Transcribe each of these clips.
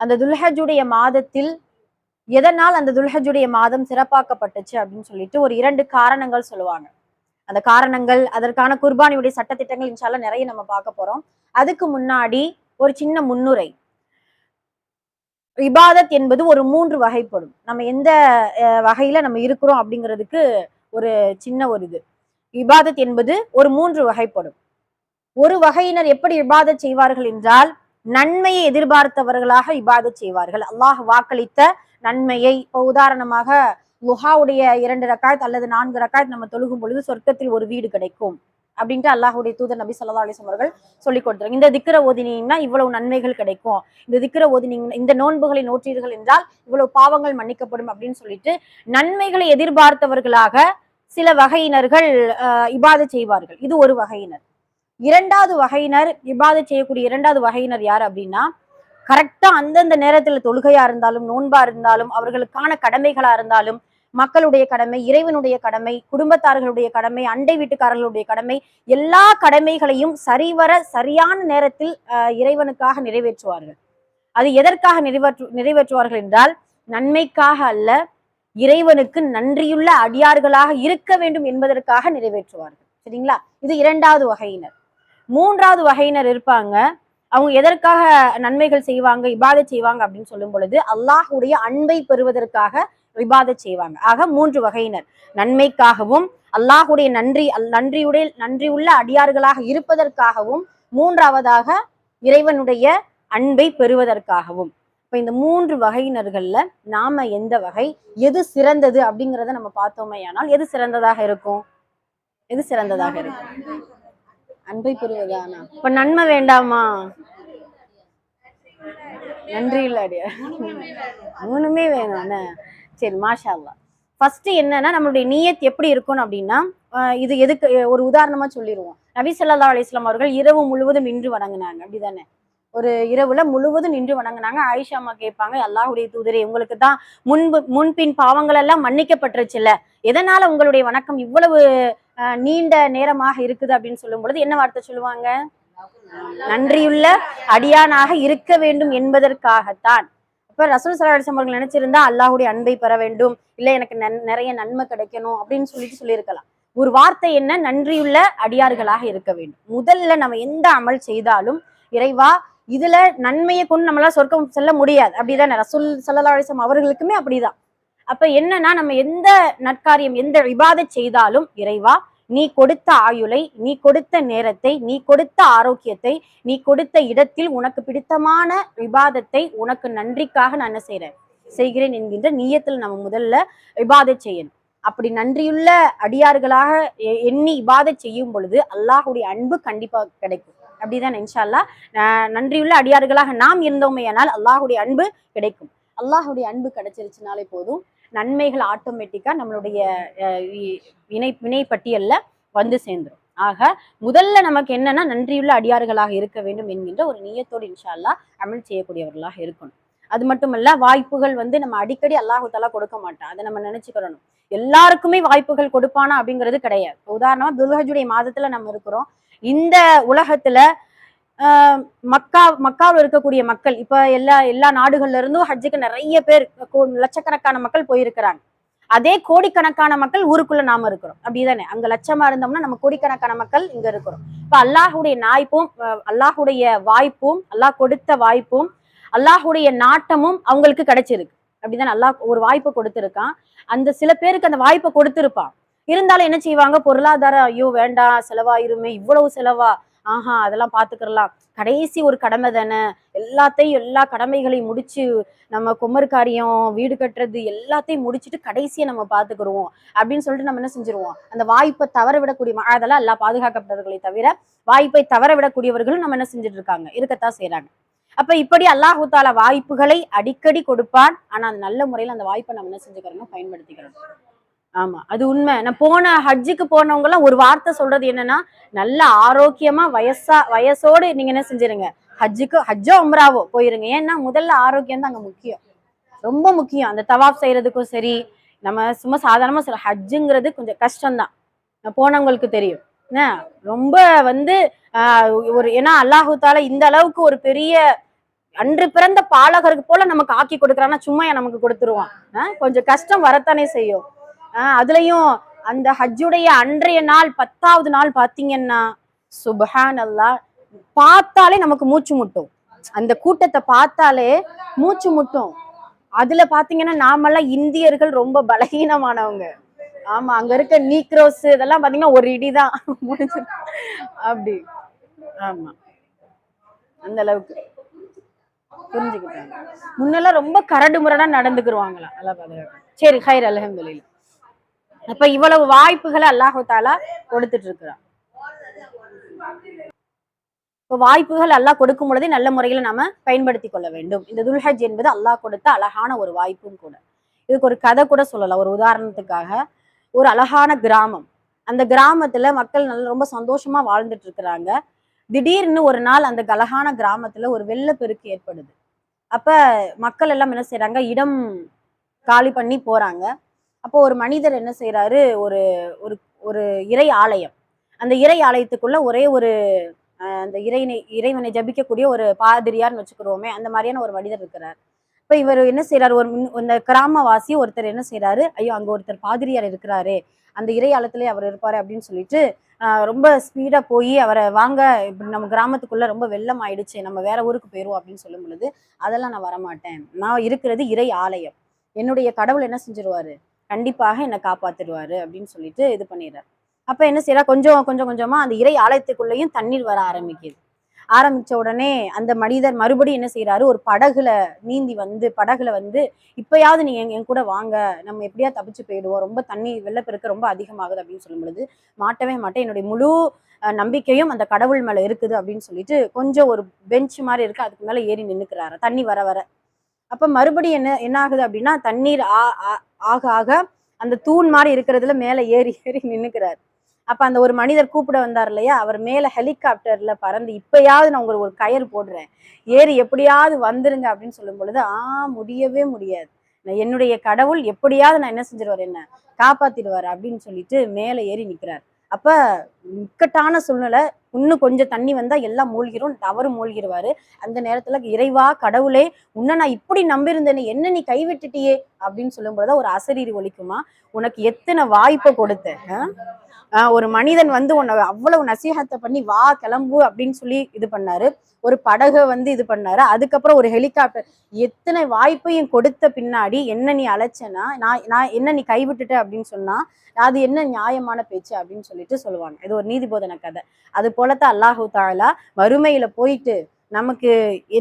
அந்த துல்ஹஜ்ஜுடைய மாதத்தில் எதனால் அந்த துல்ஹஜ்ஜுடைய மாதம் சிறப்பாக்கப்பட்டுச்சு அப்படின்னு சொல்லிட்டு ஒரு 2 காரணங்கள் சொல்லுவாங்க. அந்த காரணங்கள், அதற்கான குர்பானியுடைய சட்டத்திட்டங்கள் இன்ஷா அல்லாஹ் நிறைய நம்ம பார்க்க போறோம். அதுக்கு முன்னாடி ஒரு சின்ன முன்னுரை. இபாதத் என்பது ஒரு 3 வகைப்படும். நம்ம எந்த வகையில நம்ம இருக்கிறோம் அப்படிங்கிறதுக்கு ஒரு சின்ன ஒரு இது. இபாதத் என்பது ஒரு 3 வகைப்படும். ஒரு வகையினர் எப்படி இபாதத் செய்வார்கள் என்றால், நன்மையை எதிர்பார்த்தவர்களாக இபாதத் செய்வார்கள். அல்லாஹ் வாக்களித்த நன்மையை, இப்போ உதாரணமாக லுஹாவுடைய 2 ரக்காத் அல்லது 4 ரக்காத் நம்ம தொழுகும் பொழுது சொர்க்கத்தில் ஒரு வீடு கிடைக்கும் அப்படின்ட்டு அல்லாஹுடைய தூதர் நபி ஸல்லல்லாஹு அலைஹி வஸல்லம் அவர்கள் சொல்லிக் கொடுத்தாங்க. இந்த திக்ர ஓதினீங்கன்னா இவ்வளவு நன்மைகள் கிடைக்கும், இந்த திக்ர ஓதினீங்க, இந்த நோன்புகளை நோற்றீர்கள் என்றால் இவ்வளவு பாவங்கள் மன்னிக்கப்படும் அப்படின்னு சொல்லிட்டு நன்மைகளை எதிர்பார்த்தவர்களாக சில வகையினர்கள் இபாதத் செய்வார்கள். இது ஒரு வகையினர். 2வது வகையினர், இபாதத் செய்யக்கூடிய 2வது வகையினர் யார் அப்படின்னா, கரெக்டா அந்தந்த நேரத்துல தொழுகையா இருந்தாலும், நோன்பா இருந்தாலும், அவர்களுக்கான கடமைகளா இருந்தாலும், மக்களுடைய கடமை, இறைவனுடைய கடமை, குடும்பத்தார்களுடைய கடமை, அண்டை வீட்டுக்காரர்களுடைய கடமை, எல்லா கடமைகளையும் சரிவர சரியான நேரத்தில் இறைவனுக்காக நிறைவேற்றுவார்கள். அது எதற்காக நிறைவேற்றுவார்கள் என்றால், நன்மைக்காக அல்ல, இறைவனுக்கு நன்றியுள்ள அடியார்களாக இருக்க வேண்டும் என்பதற்காக நிறைவேற்றுவார்கள். சரிங்களா? இது 2வது வகையினர். 3வது வகையினர் இருப்பாங்க. அவங்க எதற்காக நன்மைகள் செய்வாங்க, இபாதத் செய்வாங்க அப்படின்னு சொல்லும் பொழுது, அல்லாஹுடைய அன்பை பெறுவதற்காக இபாதத் செய்வாங்க. ஆக 3 வகையினர். நன்மைக்காகவும், அல்லாஹுடைய நன்றியுள்ள அடியார்களாக இருப்பதற்காகவும், 3வதாக இறைவனுடைய அன்பை பெறுவதற்காகவும். இப்ப இந்த 3 வகையினர்கள்ல நாம எந்த வகை, எது சிறந்தது அப்படிங்கிறத நம்ம பார்த்தோமேயானால் எது சிறந்ததாக இருக்கும்? எது சிறந்ததாக இருக்கும்? அன்பை பெறுவதானா? இப்ப நன்மை வேண்டாமா? நன்றி இல்ல அடியா, மூணுமே வேணும். சரி, மாஷா அல்லாஹ். ஃபர்ஸ்ட் என்னன்னா, நம்மளுடைய நியத் எப்படி இருக்கணும் அப்படின்னா, இது எதுக்கு ஒரு உதாரணமா சொல்லிடுவோம். நபி ஸல்லல்லாஹு அலைஹி வஸல்லம் அவர்கள் இரவு முழுவதும் நின்று வணங்கினாங்க, அப்படிதானே? ஒரு இரவுல முழுவதும் நின்று வணங்கினாங்க. ஆயிஷா அம்மா கேட்பாங்க, அல்லாஹுடைய தூதரே, உங்களுக்கு தான் முன்பின் பாவங்கள் எல்லாம் மன்னிக்கப்பட்டுருச்சுல்ல, எதனால உங்களுடைய வணக்கம் இவ்வளவு நீண்ட நேரமாக இருக்குது அப்படின்னு சொல்லும் பொழுது என்ன வார்த்தை சொல்லுவாங்க? நன்றியுள்ள அடியானாக இருக்க வேண்டும் என்பதற்காகத்தான். இப்ப ரசூல் ஸல்லல்லாஹு அலைஹி வஸல்லம் அவர்கள் நினைச்சிருந்தா அல்லாஹுடைய அன்பை பெற வேண்டும், இல்ல எனக்கு நிறைய நன்மை கிடைக்கணும் அப்படின்னு சொல்லியிருக்கலாம். ஒரு வார்த்தை என்ன? நன்றியுள்ள அடியார்களாக இருக்க வேண்டும். முதல்ல நம்ம எந்த அமல் செய்தாலும், இறைவா இதுல நன்மையை கொண்டு நம்மளால சொர்க்கம் செல்ல முடியாது, அப்படிதான் ரசூல் ஸல்லல்லாஹு அலைஹி வஸல்லம் அவர்களுக்குமே அப்படிதான். அப்ப என்னன்னா, நம்ம எந்த நற்காரியம், எந்த இபாதத் செய்தாலும், இறைவா நீ கொடுத்த ஆயுளை, நீ கொடுத்த நேரத்தை, நீ கொடுத்த ஆரோக்கியத்தை, நீ கொடுத்த இடத்தில் உனக்கு பிடித்தமான இபாதத்தை உனக்கு நன்றிக்காக நான் என்ன செய்கிறேன் என்கின்ற நியத்தில் நம்ம முதல்ல இபாதத் செய்யணும். அப்படி நன்றியுள்ள அடியார்களாக எண்ணி இபாதத் செய்யும் பொழுது அல்லாஹுடைய அன்பு கண்டிப்பா கிடைக்கும். அப்படிதான் இன்ஷா அல்லாஹ். நன்றியுள்ள அடியார்களாக நாம் இருந்தோமேயானால் அல்லாஹுடைய அன்பு கிடைக்கும். அல்லாஹுடைய அன்பு கிடைச்சிருச்சுனாலே போதும், நன்மைகள் ஆட்டோமேட்டிக்கா நம்மளுடைய வினை பட்டியல்ல வந்து சேர்ந்துடும். ஆக முதல்ல நமக்கு என்னன்னா, நன்றியுள்ள அடியார்களாக இருக்க வேண்டும் என்கின்ற ஒரு நியத்தோடு இன்ஷா அல்லாஹ் அமல் செய்யக்கூடியவர்களாக இருக்கணும். அது மட்டுமல்ல, வாய்ப்புகள் நம்ம அடிக்கடி அல்லாஹு தஆலா கொடுக்க மாட்டான், அதை நம்ம நினைச்சுக்கிறணும். எல்லாருக்குமே வாய்ப்புகள் கொடுப்பானா அப்படிங்கிறது கிடையாது. உதாரணமா துல்ஹஜ்ஜுடைய மாதத்துல நம்ம இருக்கிறோம். இந்த உலகத்துல மக்காவில் இருக்கக்கூடிய மக்கள் இப்ப எல்லா நாடுகள்ல இருந்தும் ஹஜ்ஜுக்கு நிறைய பேர், லட்சக்கணக்கான மக்கள் போயிருக்கிறாங்க. அதே கோடிக்கணக்கான மக்கள் ஊருக்குள்ள நாம இருக்கிறோம், அப்படிதானே? அங்க லட்சமா இருந்தோம்னா நம்ம கோடிக்கணக்கான மக்கள் இங்க இருக்கிறோம். இப்ப அல்லாஹுடைய அல்லாஹுடைய வாய்ப்பும், அல்லாஹ் கொடுத்த வாய்ப்பும், அல்லாஹுடைய நாட்டமும் அவங்களுக்கு கிடைச்சிருக்கு, அப்படிதானே? அல்லாஹ் ஒரு வாய்ப்பை கொடுத்திருக்கான். அந்த சில பேருக்கு அந்த வாய்ப்பை கொடுத்திருப்பான். இருந்தாலும் என்ன செய்வாங்க? பொருளாதாரம், ஐயோ வேண்டாம், செலவாயிருமே, இவ்வளவு செலவா, அதெல்லாம் பாத்துக்கலாம், கடைசி ஒரு கடமை தானே, எல்லா கடமைகளையும் முடிச்சு நம்ம குமர்காரியம், வீடு கட்டுறது எல்லாத்தையும் முடிச்சுட்டு கடைசியை நம்ம பாத்துக்கிடுவோம் அப்படின்னு சொல்லிட்டு நம்ம என்ன செஞ்சிருவோம்? அந்த வாய்ப்பை தவற விடக்கூடிய, அதெல்லாம் எல்லாம் பாதுகாக்கப்பட்டவர்களை தவிர வாய்ப்பை தவற விடக்கூடியவர்களும் நம்ம என்ன செஞ்சுட்டு இருக்காங்க, இருக்கத்தான் செய்யறாங்க. அப்ப இப்படி அல்லாஹு தஆலா வாய்ப்புகளை அடிக்கடி கொடுப்பான். ஆனா அந்த நல்ல முறையில அந்த வாய்ப்பை நம்ம என்ன செஞ்சுக்கிறோம்? பயன்படுத்திக்கிறோம். ஆமா, அது உண்மை. நான் ஹஜ்ஜுக்கு போனவங்க எல்லாம் ஒரு வார்த்தை சொல்றது என்னன்னா, நல்ல ஆரோக்கியமா வயசோடு நீங்க என்ன செஞ்சிருங்க, ஹஜ்ஜோ உம்ராவோ போயிருங்க. ஏன்னா முதல்ல ஆரோக்கியம் தான் அங்க முக்கியம், ரொம்ப முக்கியம். அந்த தவாப் செய்யறதுக்கும் சரி, நம்ம சும்மா சாதாரணமா சொல்ல, ஹஜ்ஜுங்கிறது கொஞ்சம் கஷ்டம்தான், போனவங்களுக்கு தெரியும். ரொம்ப ஏன்னா அல்லாஹு தஆலா இந்த அளவுக்கு ஒரு பெரிய அன்று பிறந்த பாலகருக்கு போல நமக்கு ஆக்கி கொடுக்குறான்னா சும்மா நமக்கு கொடுத்துருவான். கொஞ்சம் கஷ்டம் வரத்தானே செய்யும். அதுலயும் அந்த ஹஜ்ஜுடைய அன்றைய நாள் 10வது நாள் பாத்தீங்கன்னா சுபஹான் அல்லாஹ், பார்த்தாலே நமக்கு மூச்சு முட்டும். அந்த கூட்டத்தை பார்த்தாலே மூச்சு முட்டும். அதுல பாத்தீங்கன்னா நாமெல்லாம் இந்தியர்கள் ரொம்ப பலகீனமானவங்க. ஆமா, அங்க இருக்க நீக்ரோஸ் இதெல்லாம் பாத்தீங்கன்னா ஒரு இடிதான் முடிஞ்சு அப்படி. ஆமா, அந்த அளவுக்கு புரிஞ்சுக்கிட்டாங்க. முன்னெல்லாம் ரொம்ப கரடு முரடா நடந்துக்குருவாங்களா. நல்லா பாதுகாக்க. சரி, ஹைர், அல்ஹம்துலில்லாஹ். அப்ப இவ்வளவு வாய்ப்புகளை அல்லாஹு தஆலா கொடுத்துட்டு இருக்கிறான். இப்போ வாய்ப்புகள் அல்லாஹ் கொடுக்கும் பொழுதே நல்ல முறையில நாம பயன்படுத்தி கொள்ள வேண்டும். இந்த துல்ஹஜ் என்பது அல்லாஹ் கொடுத்த அழகான ஒரு வாய்ப்பும் கூட. இதுக்கு ஒரு கதை கூட சொல்லலாம். ஒரு உதாரணத்துக்காக, ஒரு அழகான கிராமம். அந்த கிராமத்துல மக்கள் ரொம்ப சந்தோஷமா வாழ்ந்துட்டு இருக்கிறாங்க. திடீர்னு ஒரு நாள் அந்த அழகான கிராமத்துல ஒரு வெள்ளப்பெருக்கு ஏற்படுது. அப்ப மக்கள் எல்லாம் என்ன செய்யறாங்க, இடம் காலி பண்ணி போறாங்க. அப்போ ஒரு மனிதர் என்ன செய்யறாரு, ஒரு ஒரு ஒரு இறை ஆலயம், அந்த இறை ஆலயத்துக்குள்ள ஒரே ஒரு அந்த இறைவனை ஜபிக்கக்கூடிய ஒரு பாதிரியார்னு வச்சுக்கிறோமே, அந்த மாதிரியான ஒரு மனிதர் இருக்கிறார். இப்ப இவர் என்ன செய்யறாரு, இந்த கிராமவாசி ஒருத்தர் என்ன செய்யறாரு, ஐயோ அங்க ஒருத்தர் பாதிரியார் இருக்கிறாரு, அந்த இறை ஆலயத்திலே அவர் இருப்பாரு அப்படின்னு சொல்லிட்டு ரொம்ப ஸ்பீடா போய் அவரை, வாங்க இப்படி நம்ம கிராமத்துக்குள்ள ரொம்ப வெள்ளம் ஆயிடுச்சு, நம்ம வேற ஊருக்கு போயிருவோம் அப்படின்னு சொல்லும் பொழுது, அதெல்லாம் நான் வரமாட்டேன், நான் இருக்கிறது இறை ஆலயம், என்னுடைய கடவுள் என்ன செஞ்சிருவாரு, கண்டிப்பாக என்னை காப்பாத்திடுவாரு அப்படின்னு சொல்லிட்டு இது பண்ணிடுறாரு. அப்ப என்ன செய்யறா, கொஞ்சமா அந்த இறை ஆலயத்துக்குள்ளேயும் தண்ணீர் வர ஆரம்பிச்ச உடனே அந்த மனிதர் மறுபடியும் என்ன செய்யறாரு, ஒரு படகுல வந்து இப்பயாவது நீ என் கூட வாங்க, நம்ம எப்படியா தப்பிச்சு போயிடுவோம், ரொம்ப தண்ணி வெள்ளப்பெருக்கு ரொம்ப அதிகமாகுது அப்படின்னு சொல்லும் பொழுது, மாட்டவே மாட்டேன், என்னுடைய முழு நம்பிக்கையும் அந்த கடவுள் மேல இருக்குது அப்படின்னு சொல்லிட்டு கொஞ்சம் ஒரு பெஞ்ச் மாதிரி இருக்கு, அதுக்கு மேல ஏறி நின்னுக்கிறாரு தண்ணி வர வர. அப்ப மறுபடியும் என்ன ஆகுது அப்படின்னா, தண்ணீர் ஆக ஆக அந்த தூண் மாதிரி இருக்கிறதுல மேல ஏறி நின்னுக்கிறாரு. அப்ப அந்த ஒரு மனிதர் கூப்பிட வந்தார் இல்லையா, அவர் மேல ஹெலிகாப்டர்ல பறந்து, இப்பயாவது நான் உங்களுக்கு ஒரு கயிறு போடுறேன், ஏறி எப்படியாவது வந்துருங்க அப்படின்னு சொல்லும் பொழுது, முடியவே முடியாது, என்னுடைய கடவுள் எப்படியாவது நான் என்ன செஞ்சிருவார், என்ன காப்பாத்திடுவாரு அப்படின்னு சொல்லிட்டு மேல ஏறி நிக்கிறார். அப்ப இக்கட்டான சூழ்நிலை, இன்னும் கொஞ்சம் தண்ணி வந்தா எல்லாம் மூழ்கிரும், அவரும் மூழ்கிடுவாரு. அந்த நேரத்துல, இறைவா கடவுளே, உன்னை நான் இப்படி நம்பியிருந்தேனே, என்ன நீ கைவிட்டுட்டியே அப்படின்னு சொல்லும் பொழுது ஒரு அசரீரி ஒலிக்குமா, உனக்கு எத்தனை வாய்ப்பை கொடுத்தேன், ஒரு மனிதன் வந்து உன்னை அவ்வளவு நசீகத்தை பண்ணி வா கிளம்பு அப்படின்னு சொல்லி இது பண்ணாரு, ஒரு படகை வந்து இது பண்ணாரு, அதுக்கப்புறம் ஒரு ஹெலிகாப்டர், எத்தனை வாய்ப்பையும் கொடுத்த பின்னாடி என்ன நீ அழைச்சனா, நான் என்ன நீ கைவிட்டுட்ட அப்படின்னு சொன்னா, அது என்ன நியாயமான பேச்சு அப்படின்னு சொல்லிட்டு சொல்லுவாங்க. இது ஒரு நீதிபோதன கதை. அது போலத்தான் அல்லாஹு தஆலா மறுமையில போயிட்டு நமக்கு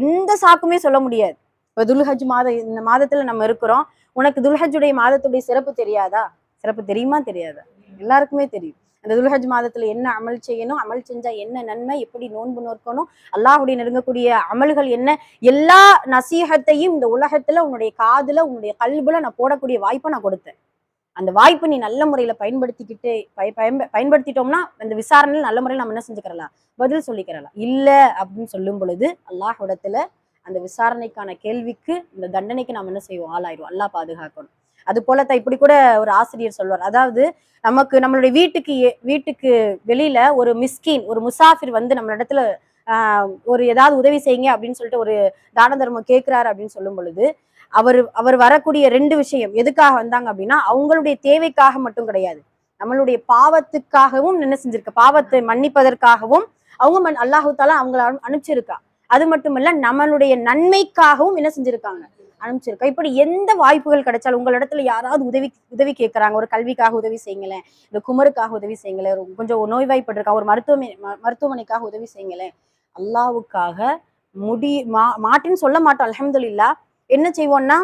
எந்த சாக்குமே சொல்ல முடியாது. இப்போ துல்ஹஜ் இந்த மாதத்துல நம்ம இருக்கிறோம், உனக்கு துல்ஹஜுடைய மாதத்துடைய சிறப்பு தெரியாதா? சிறப்பு தெரியுமா தெரியாதா? எல்லாருக்குமே தெரியும். அந்த துல்ஹஜ் மாதத்துல என்ன அமல் செய்யணும், அமல் செஞ்சா என்ன நன்மை, எப்படி நோன்பு நோக்கணும், அல்லாஹுடைய நெருங்கக்கூடிய அமல்கள் என்ன, எல்லா நசீகத்தையும் இந்த உலகத்துல உன்னுடைய காதுல உன்னுடைய கல்புல நான் போடக்கூடிய வாய்ப்பை நான் கொடுத்தேன். அந்த வாய்ப்பை நீ நல்ல முறையில பயன்படுத்திட்டோம்னா அந்த விசாரணையில் நல்ல முறையில் நம்ம என்ன செஞ்சுக்கிறலாம், பதில் சொல்லிக்கிறலாம். இல்ல அப்படின்னு சொல்லும் பொழுது அல்லாஹ்விடத்துல அந்த விசாரணைக்கான கேள்விக்கு, இந்த தண்டனைக்கு நாம் என்ன செய்வோம், ஆளாயிடுவோம். அல்லாஹ் பாதுகாக்கணும். அது போலத்தான் இப்படி கூட ஒரு ஆசிரியர் சொல்வார், அதாவது நம்மளுடைய வீட்டுக்கு வெளியில ஒரு மிஸ்கின், ஒரு முசாஃபிர் வந்து நம்ம இடத்துல ஒரு ஏதாவது உதவி செய்யுங்க அப்படின்னு சொல்லிட்டு ஒரு தான தர்மம் கேட்கிறாரு அப்படின்னு சொல்லும் பொழுது, அவர் வரக்கூடிய 2 விஷயம் எதுக்காக வந்தாங்க அப்படின்னா, அவங்களுடைய தேவைக்காக மட்டும் கிடையாது, நம்மளுடைய பாவத்துக்காகவும் என்ன செஞ்சிருக்க, பாவத்தை மன்னிப்பதற்காகவும் அவங்க அல்லாஹு தஆலா அவங்களை அனுப்பிச்சிருக்கா. அது மட்டுமல்ல, நம்மளுடைய நன்மைக்காகவும் என்ன செஞ்சிருக்காங்க, அனுப்பிச்சிருக்கா. இப்படி எந்த வாய்ப்புகள் கிடைச்சாலும் உங்களிடத்துல யாராவது உதவி கேட்கறாங்க, ஒரு கல்விக்காக உதவி செய்யுங்களேன், இந்த குமருக்காக உதவி செய்யுங்களேன், கொஞ்சம் நோய்வாய்ப்பட்டிருக்கா, ஒரு மருத்துவமனைக்காக உதவி செய்யுங்களேன், அல்லாஹ்வுக்காக மாட்டின்னு சொல்ல மாட்டோம். அல்ஹம்துலில்லாஹ். என்ன செய்வோம்னா,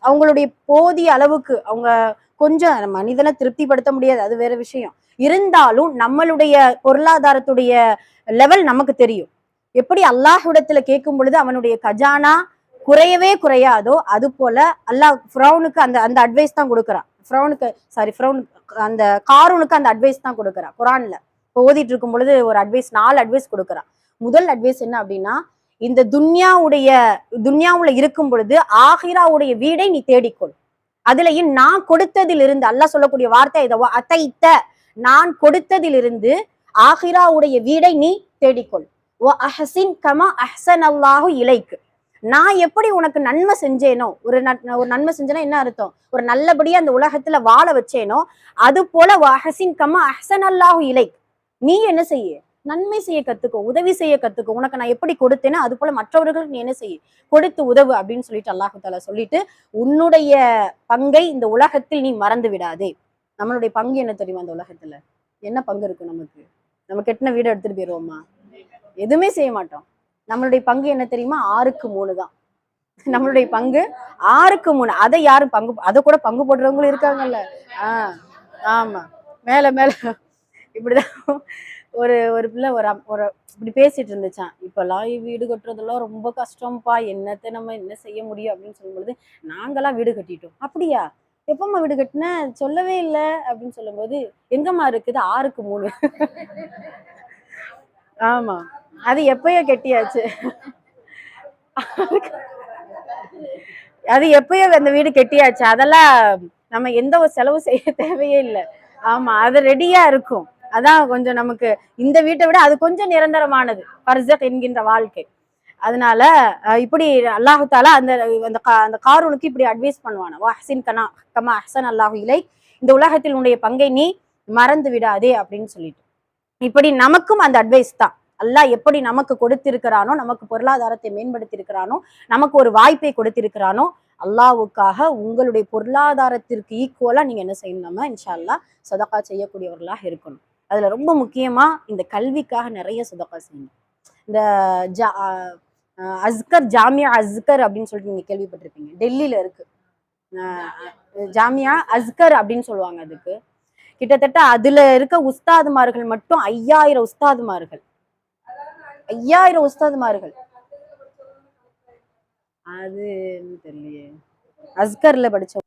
அவங்களுடைய போதிய அளவுக்கு, அவங்க கொஞ்சம் மனிதனை திருப்திப்படுத்த முடியாது, அது வேற விஷயம், இருந்தாலும் நம்மளுடைய பொருளாதாரத்துடைய லெவல் நமக்கு தெரியும். எப்படி அல்லாஹ்விடத்துல கேட்கும் பொழுது அவனுடைய கஜானா குறையவே குறையாதோ, அது போல அல்லாஹ் ஃபிரௌனுக்கு அந்த அட்வைஸ் தான் கொடுக்குறான். அந்த காரூனுக்கு அந்த அட்வைஸ் தான் கொடுக்குறான். குரான்ல ஓதிட்டு இருக்கும் பொழுது ஒரு அட்வைஸ், 4 அட்வைஸ் கொடுக்குறான். முதல் அட்வைஸ் என்ன அப்படின்னா, இந்த துன்யாவுல இருக்கும் பொழுது ஆகிராவுடைய வீடை நீ தேடிக்கொள். அதுலயும் நான் கொடுத்ததிலிருந்து, அல்லாஹ் சொல்லக்கூடிய வார்த்தை இதை, அத்தைத்த, நான் கொடுத்ததிலிருந்து ஆகிராவுடைய வீடை நீ தேடிக்கொள். அஹ்சின் கமா அஹ்ஸன் அல்லாஹு இலைக்கு, நான் எப்படி உனக்கு நன்மை செஞ்சேனோ, ஒரு நன்மை செஞ்சேன்னா என்ன அர்த்தம், ஒரு நல்லபடியா அந்த உலகத்துல வாழ வச்சேனோ, அது போல வஹசின் கமா அஹ்சன் அல்லாஹு இலைக், நீ என்ன செய்ய, நன்மை செய்ய கத்துக்கோ, உதவி செய்ய கத்துக்கோ. உனக்கு நான் எப்படி கொடுத்தேனோ அது போல மற்றவர்களுக்கு நீ என்ன செய்ய, கொடுத்து உதவு அப்படின்னு சொல்லிட்டு அல்லாஹு தாலா சொல்லிட்டு, உன்னுடைய பங்கை இந்த உலகத்தில் நீ மறந்து விடாதே. நம்மளுடைய பங்கு என்ன தெரியுமா, அந்த உலகத்துல என்ன பங்கு இருக்கு நமக்கு? நம்ம கெட்டின வீடு எடுத்துட்டு போயிருவோமா? எதுவுமே செய்ய மாட்டோம். நம்மளுடைய பங்கு என்ன தெரியுமா? 6க்கு 3 தான். நம்மளுடைய பங்கு 6க்கு 3. அதை யாரும் பங்கு, அதை கூட பங்கு போடுறவங்களும் இருக்காங்கல்ல. ஆமா, மேல மேல இப்படிதான். ஒரு ஒரு பிள்ளை ஒரு இப்படி பேசிட்டு இருந்துச்சான், இப்பெல்லாம் வீடு கட்டுறதெல்லாம் ரொம்ப கஷ்டம்ப்பா, என்னத்தை நம்ம என்ன செய்ய முடியும் அப்படின்னு சொல்லும்போது, நாங்கெல்லாம் வீடு கட்டிட்டோம். அப்படியா, எப்பம்மா வீடு கட்டின, சொல்லவே இல்லை அப்படின்னு சொல்லும்போது, எங்கம்மா இருக்குது, 6க்கு 3. ஆமா, அது எப்பயோ கெட்டியாச்சு. அது எப்பயோ அந்த வீடு கெட்டியாச்சு. அதெல்லாம் நம்ம எந்த ஒரு செலவு செய்ய தேவையே இல்லை. ஆமா, அது ரெடியா இருக்கும். அதான் கொஞ்சம் நமக்கு இந்த வீட்டை விட அது கொஞ்சம் நிரந்தரமானது, பர்சக் என்கின்ற வாழ்க்கை. அதனால இப்படி அல்லாஹு தாலா அந்த அந்த காரூனுக்கு இப்படி அட்வைஸ் பண்ணுவானா, வஹ்சின் கமா அஹ்சன் அல்லாஹு இலை, இந்த உலகத்தில் உன்னுடைய பங்கை நீ மறந்து விடாதே அப்படின்னு சொல்லிட்டு. இப்படி நமக்கும் அந்த அட்வைஸ் தான். அல்லாஹ் எப்படி நமக்கு கொடுத்திருக்கிறானோ, நமக்கு பொருளாதாரத்தை மேம்படுத்தி இருக்கிறானோ, நமக்கு ஒரு வாய்ப்பை கொடுத்திருக்கிறானோ, அல்லாஹ்வுக்காக உங்களுடைய பொருளாதாரத்திற்கு ஈக்குவலா நீங்க என்ன செய்யணும், நம்ம இன்ஷா அல்லாஹ் சதகா செய்யக்கூடியவர்களாக இருக்கணும். அதுல ரொம்ப முக்கியமா இந்த கல்விக்காக நிறைய சதகா செய்யணும். இந்த அஸ்கர், ஜாமியா அஸ்கர் அப்படின்னு சொல்லிட்டு நீங்க கேள்விப்பட்டிருப்பீங்க, டெல்லியில இருக்கு. ஜாமியா அஸ்கர் அப்படின்னு சொல்லுவாங்க. அதுக்கு கிட்டத்தட்ட அதுல இருக்க உஸ்தாதுமார்கள் மட்டும் 5000 உஸ்தாதுமார்கள். 5000 உஸ்தாதுமார்கள். அது தெரியலையே, அஸ்கர்ல படிச்சோம்.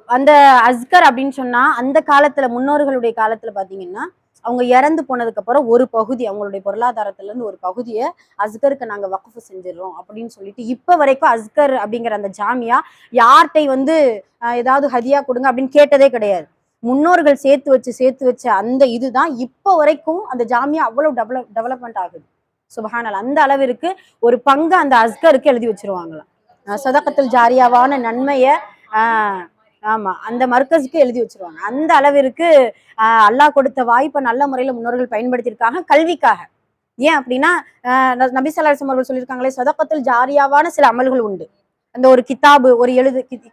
அந்த அஸ்கர் அப்படின்னு சொன்னா, அந்த காலத்துல முன்னோர்களுடைய காலத்துல பாத்தீங்கன்னா, அவங்க இறந்து போனதுக்கு அப்புறம் ஒரு பகுதி அவங்களுடைய பொருளாதாரத்துல இருந்து ஒரு பகுதியை அஸ்கருக்கு நாங்க வக்ஃப் செஞ்சிடறோம் அப்படின்னு சொல்லிட்டு, இப்ப வரைக்கும் அஸ்கர் அப்படிங்கிற அந்த ஜாமியா யார்கிட்ட வந்து ஏதாவது ஹதியா கொடுங்க அப்படின்னு கேட்டதே கிடையாது. முன்னோர்கள் சேர்த்து வச்ச அந்த இதுதான் இப்ப வரைக்கும் அந்த ஜாமியா அவ்வளவு டெவலப்மெண்ட் ஆகுது. சுபஹானல்லாஹ். அந்த அளவிற்கு ஒரு பங்கு அந்த அஸ்கருக்கு எழுதி வச்சிருவாங்களாம், சதகத்துல் ஜாரியாவான நன்மைய. ஆமா, அந்த மர்கஸுக்கு எழுதி வச்சிருவாங்க. அந்த அளவிற்கு அல்லாஹ் கொடுத்த வாய்ப்பை நல்ல முறையில முன்னோர்கள் பயன்படுத்தியிருக்காங்க கல்விக்காக. ஏன் அப்படின்னா, நபி ஸல்லல்லாஹு அலைஹி வஸல்லம் அவர்கள் சொல்லியிருக்காங்களே, சதகத்துல் ஜாரியாவான சில அமல்கள் உண்டு. அந்த ஒரு கிதாபு, ஒரு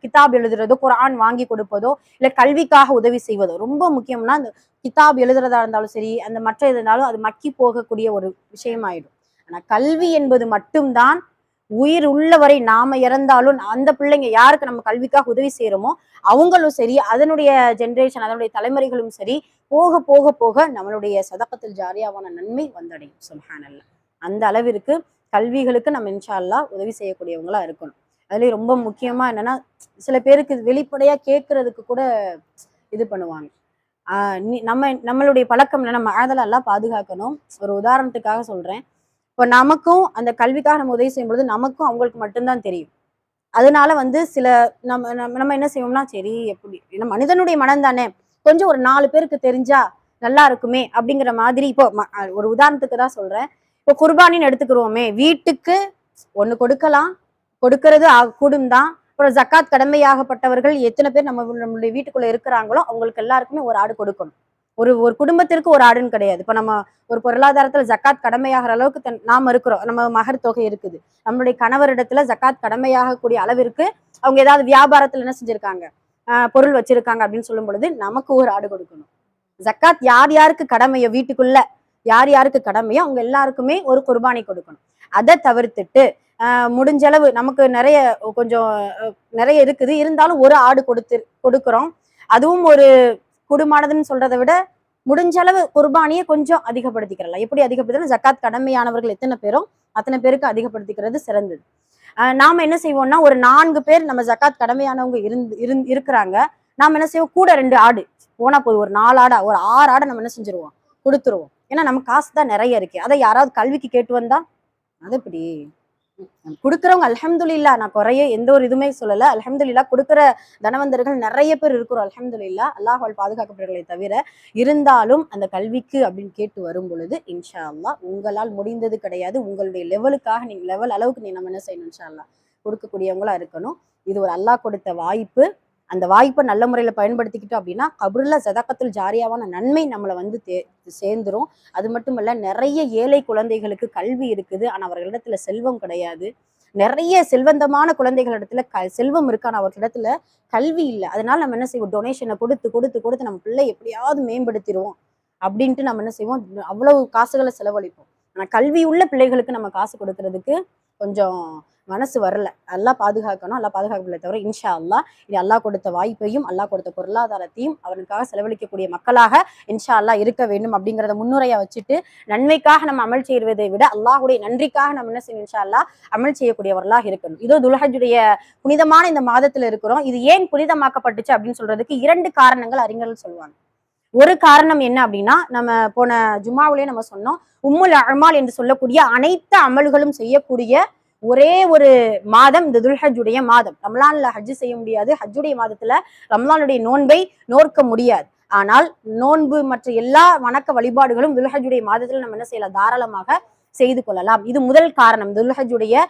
கிதாப் எழுதுறதோ, குர்ஆன் வாங்கி கொடுப்பதோ, இல்ல கல்விக்காக உதவி செய்வதோ ரொம்ப முக்கியம்னா, அந்த கிதாப் எழுதுறதா இருந்தாலும் சரி, அந்த மற்ற எது இருந்தாலும் அது மக்கி போகக்கூடிய ஒரு விஷயமாயிடும். ஆனா கல்வி என்பது மட்டும்தான் உயிர் உள்ளவரை, நாம இறந்தாலும் அந்த பிள்ளைங்க யாருக்கு நம்ம கல்விக்காக உதவி செய்யறோமோ அவங்களும் சரி, அதனுடைய ஜெனரேஷன், அதனுடைய தலைமுறைகளும் சரி, போக போக போக நம்மளுடைய சதகத்துல் ஜாரியாவான நன்மை வந்தடையும். சுப்ஹானல்லாஹ். அந்த அளவிற்கு கல்விகளுக்கு நம்ம இன்ஷா அல்லாஹ் உதவி செய்யக்கூடியவங்களா இருக்கணும். அதுலயும் ரொம்ப முக்கியமா என்னன்னா, சில பேருக்கு வெளிப்படையா கேட்கறதுக்கு கூட இது பண்ணுவாங்க. நம்மளுடைய பழக்கம் நம்ம ஆதலெல்லாம் பாதுகாக்கணும். ஒரு உதாரணத்துக்காக சொல்றேன். இப்போ நமக்கும் அந்த கல்விக்காக நம்ம உதவி செய்யும்போது நமக்கும் அவங்களுக்கு மட்டும்தான் தெரியும். அதனால சில நம்ம நம்ம என்ன செய்வோம்னா, சரி எப்படி, ஏன்னா மனிதனுடைய மனம் தானே, கொஞ்சம் ஒரு 4 பேருக்கு தெரிஞ்சா நல்லா இருக்குமே அப்படிங்கிற மாதிரி. இப்போ ஒரு உதாரணத்துக்கு தான் சொல்றேன். இப்போ குர்பானின்னு எடுத்துக்கிறோமே, வீட்டுக்கு ஒண்ணு கொடுக்கலாம், கொடுக்கறது கூடும் தான். அப்புறம் ஜக்காத் கடமையாகப்பட்டவர்கள் எத்தனை பேர் நம்மளுடைய வீட்டுக்குள்ள இருக்கிறாங்களோ அவங்களுக்கு எல்லாருக்குமே ஒரு ஆடு கொடுக்கணும். ஒரு ஒரு குடும்பத்திற்கு ஒரு ஆடுன்னு கிடையாது. இப்ப நம்ம ஒரு பொருளாதாரத்துல ஜக்காத் கடமையாகிற அளவுக்கு நாம இருக்கிறோம், நம்ம மகர் தொகை இருக்குது. நம்மளுடைய கணவரிடத்துல ஜக்காத் கடமையாகக்கூடிய அளவிற்கு அவங்க ஏதாவது வியாபாரத்துல என்ன செஞ்சிருக்காங்க, பொருள் வச்சிருக்காங்க அப்படின்னு சொல்லும் பொழுது நமக்கு ஒரு ஆடு கொடுக்கணும். ஜக்காத் யார் யாருக்கு கடமையோ, வீட்டுக்குள்ள யார் யாருக்கு கடமையோ அவங்க எல்லாருக்குமே ஒரு குர்பானி கொடுக்கணும். அதை தவிர்த்துட்டு முடிஞ்சளவு நமக்கு கொஞ்சம் நிறைய இருக்குது, இருந்தாலும் ஒரு ஆடு கொடுக்குறோம். அதுவும் ஒரு குடும்பமானதுன்னு சொல்றதை விட முடிஞ்சளவு குர்பானியை கொஞ்சம் அதிகப்படுத்திக்கிறலாம். எப்படி அதிகப்படுத்தலாம், ஜக்காத் கடமையானவர்கள் எத்தனை பேரோ அத்தனை பேருக்கு அதிகப்படுத்திக்கிறது சிறந்தது. நாம என்ன செய்வோம்னா, ஒரு 4 பேர் நம்ம ஜக்காத் கடமையானவங்க இருக்கிறாங்க. நாம என்ன செய்வோம், கூட 2 ஆடு போனா போதும், ஒரு 4 ஆடா ஒரு 6 ஆடை நம்ம என்ன செஞ்சிருவோம், கொடுத்துருவோம். ஏன்னா நம்ம காசு தான் நிறைய இருக்கு. அதை யாராவது கல்விக்கு கேட்டு வந்தா அது எப்படி கொடுக்குறவங்க அல்ஹம்துலில்லா, நான் குறைய எந்த ஒரு இதுவுமே சொல்லல. அல்ஹம்துலில்லா கொடுக்குற தனவந்தர்கள் நிறைய பேர் இருக்கிறோம். அல்ஹம்துலில்லா, அல்லாஹ்வால் பாதுகாக்கப்படுறதை தவிர. இருந்தாலும் அந்த கல்விக்கு அப்படின்னு கேட்டு வரும் பொழுது இன்ஷா அல்லாஹ் உங்களால் முடிந்தது கிடையாது. உங்களுடைய லெவலுக்காக நீங்க லெவல் அளவுக்கு நீ நம்ம என்ன செய்யணும், இன்ஷா அல்லாஹ் கொடுக்கக்கூடியவங்களா இருக்கணும். இது ஒரு அல்லாஹ் கொடுத்த வாய்ப்பு. அந்த வாய்ப்பை நல்ல முறையில பயன்படுத்திக்கிட்டோம் அப்படின்னா கபூர்ல சதக்கத்துல் ஜாரியாவான நன்மை நம்மளை வந்து சேர்ந்துரும். அது மட்டும் இல்ல, நிறைய ஏழை குழந்தைகளுக்கு கல்வி இருக்குது, ஆனா அவர்களிடத்துல செல்வம் கிடையாது. நிறைய செல்வந்தமான குழந்தைகளிடத்துல செல்வம் இருக்கு, ஆனா அவர்களிடத்துல கல்வி இல்லை. அதனால நம்ம என்ன செய்வோம், டொனேஷனை கொடுத்து கொடுத்து கொடுத்து நம்ம பிள்ளை எப்படியாவது மேம்படுத்திடுவோம் அப்படின்ட்டு நம்ம என்ன செய்வோம், அவ்வளவு காசுகளை செலவழிப்போம். ஆனா கல்வி உள்ள பிள்ளைகளுக்கு நம்ம காசு கொடுக்கறதுக்கு கொஞ்சம் மனசு வரல. அல்லாஹ் பாதுகாக்கணும், அல்லாஹ் பாதுகாக்கல தவிர இன்ஷா அல்லாஹ் இது அல்லாஹ் கொடுத்த வாய்ப்பையும் அல்லாஹ் கொடுத்த பொருளாதாரத்தையும் அவனுக்காக செலவழிக்கக்கூடிய மக்களாக இன்ஷா அல்லாஹ் இருக்க வேண்டும் அப்படிங்கிறத முன்னுரையா வச்சுட்டு, நன்மைக்காக நம்ம அமல் செய்வதை விட அல்லாஹுடைய நன்றிக்காக நம்ம என்ன செய்யணும், இன்ஷா அல்லாஹ் அமல் செய்யக்கூடியவர்களாக இருக்கணும். இதோ துல்ஹஜ்ஜுடைய புனிதமான இந்த மாதத்துல இருக்கிறோம். இது ஏன் புனிதமாக்கப்பட்டுச்சு அப்படின்னு சொல்றதுக்கு 2 காரணங்கள் அறிஞர்கள் சொல்லுவாங்க. ஒரு காரணம் என்ன அப்படின்னா, நம்ம போன ஜும்மாவிலேயே நம்ம சொன்னோம், உம்முல் அமால் என்று சொல்லக்கூடிய அனைத்து அமல்களும் செய்யக்கூடிய ஒரே ஒரு மாதம் இந்த துல்ஹஜ்ஜுடைய மாதம். ரம்லான்ல ஹஜ்ஜு செய்ய முடியாது, ஹஜ்ஜுடைய மாதத்துல ரம்லானுடைய நோன்பை நோக்க முடியாது. ஆனால் நோன்பு மற்ற எல்லா வணக்க வழிபாடுகளும் துல்ஹஜ்ஜுடைய மாதத்துல நம்ம என்ன செய்யலாம், தாராளமாக செய்து கொள்ளலாம். இது முதல் காரணம், துல்ஹஜ்ஜுடைய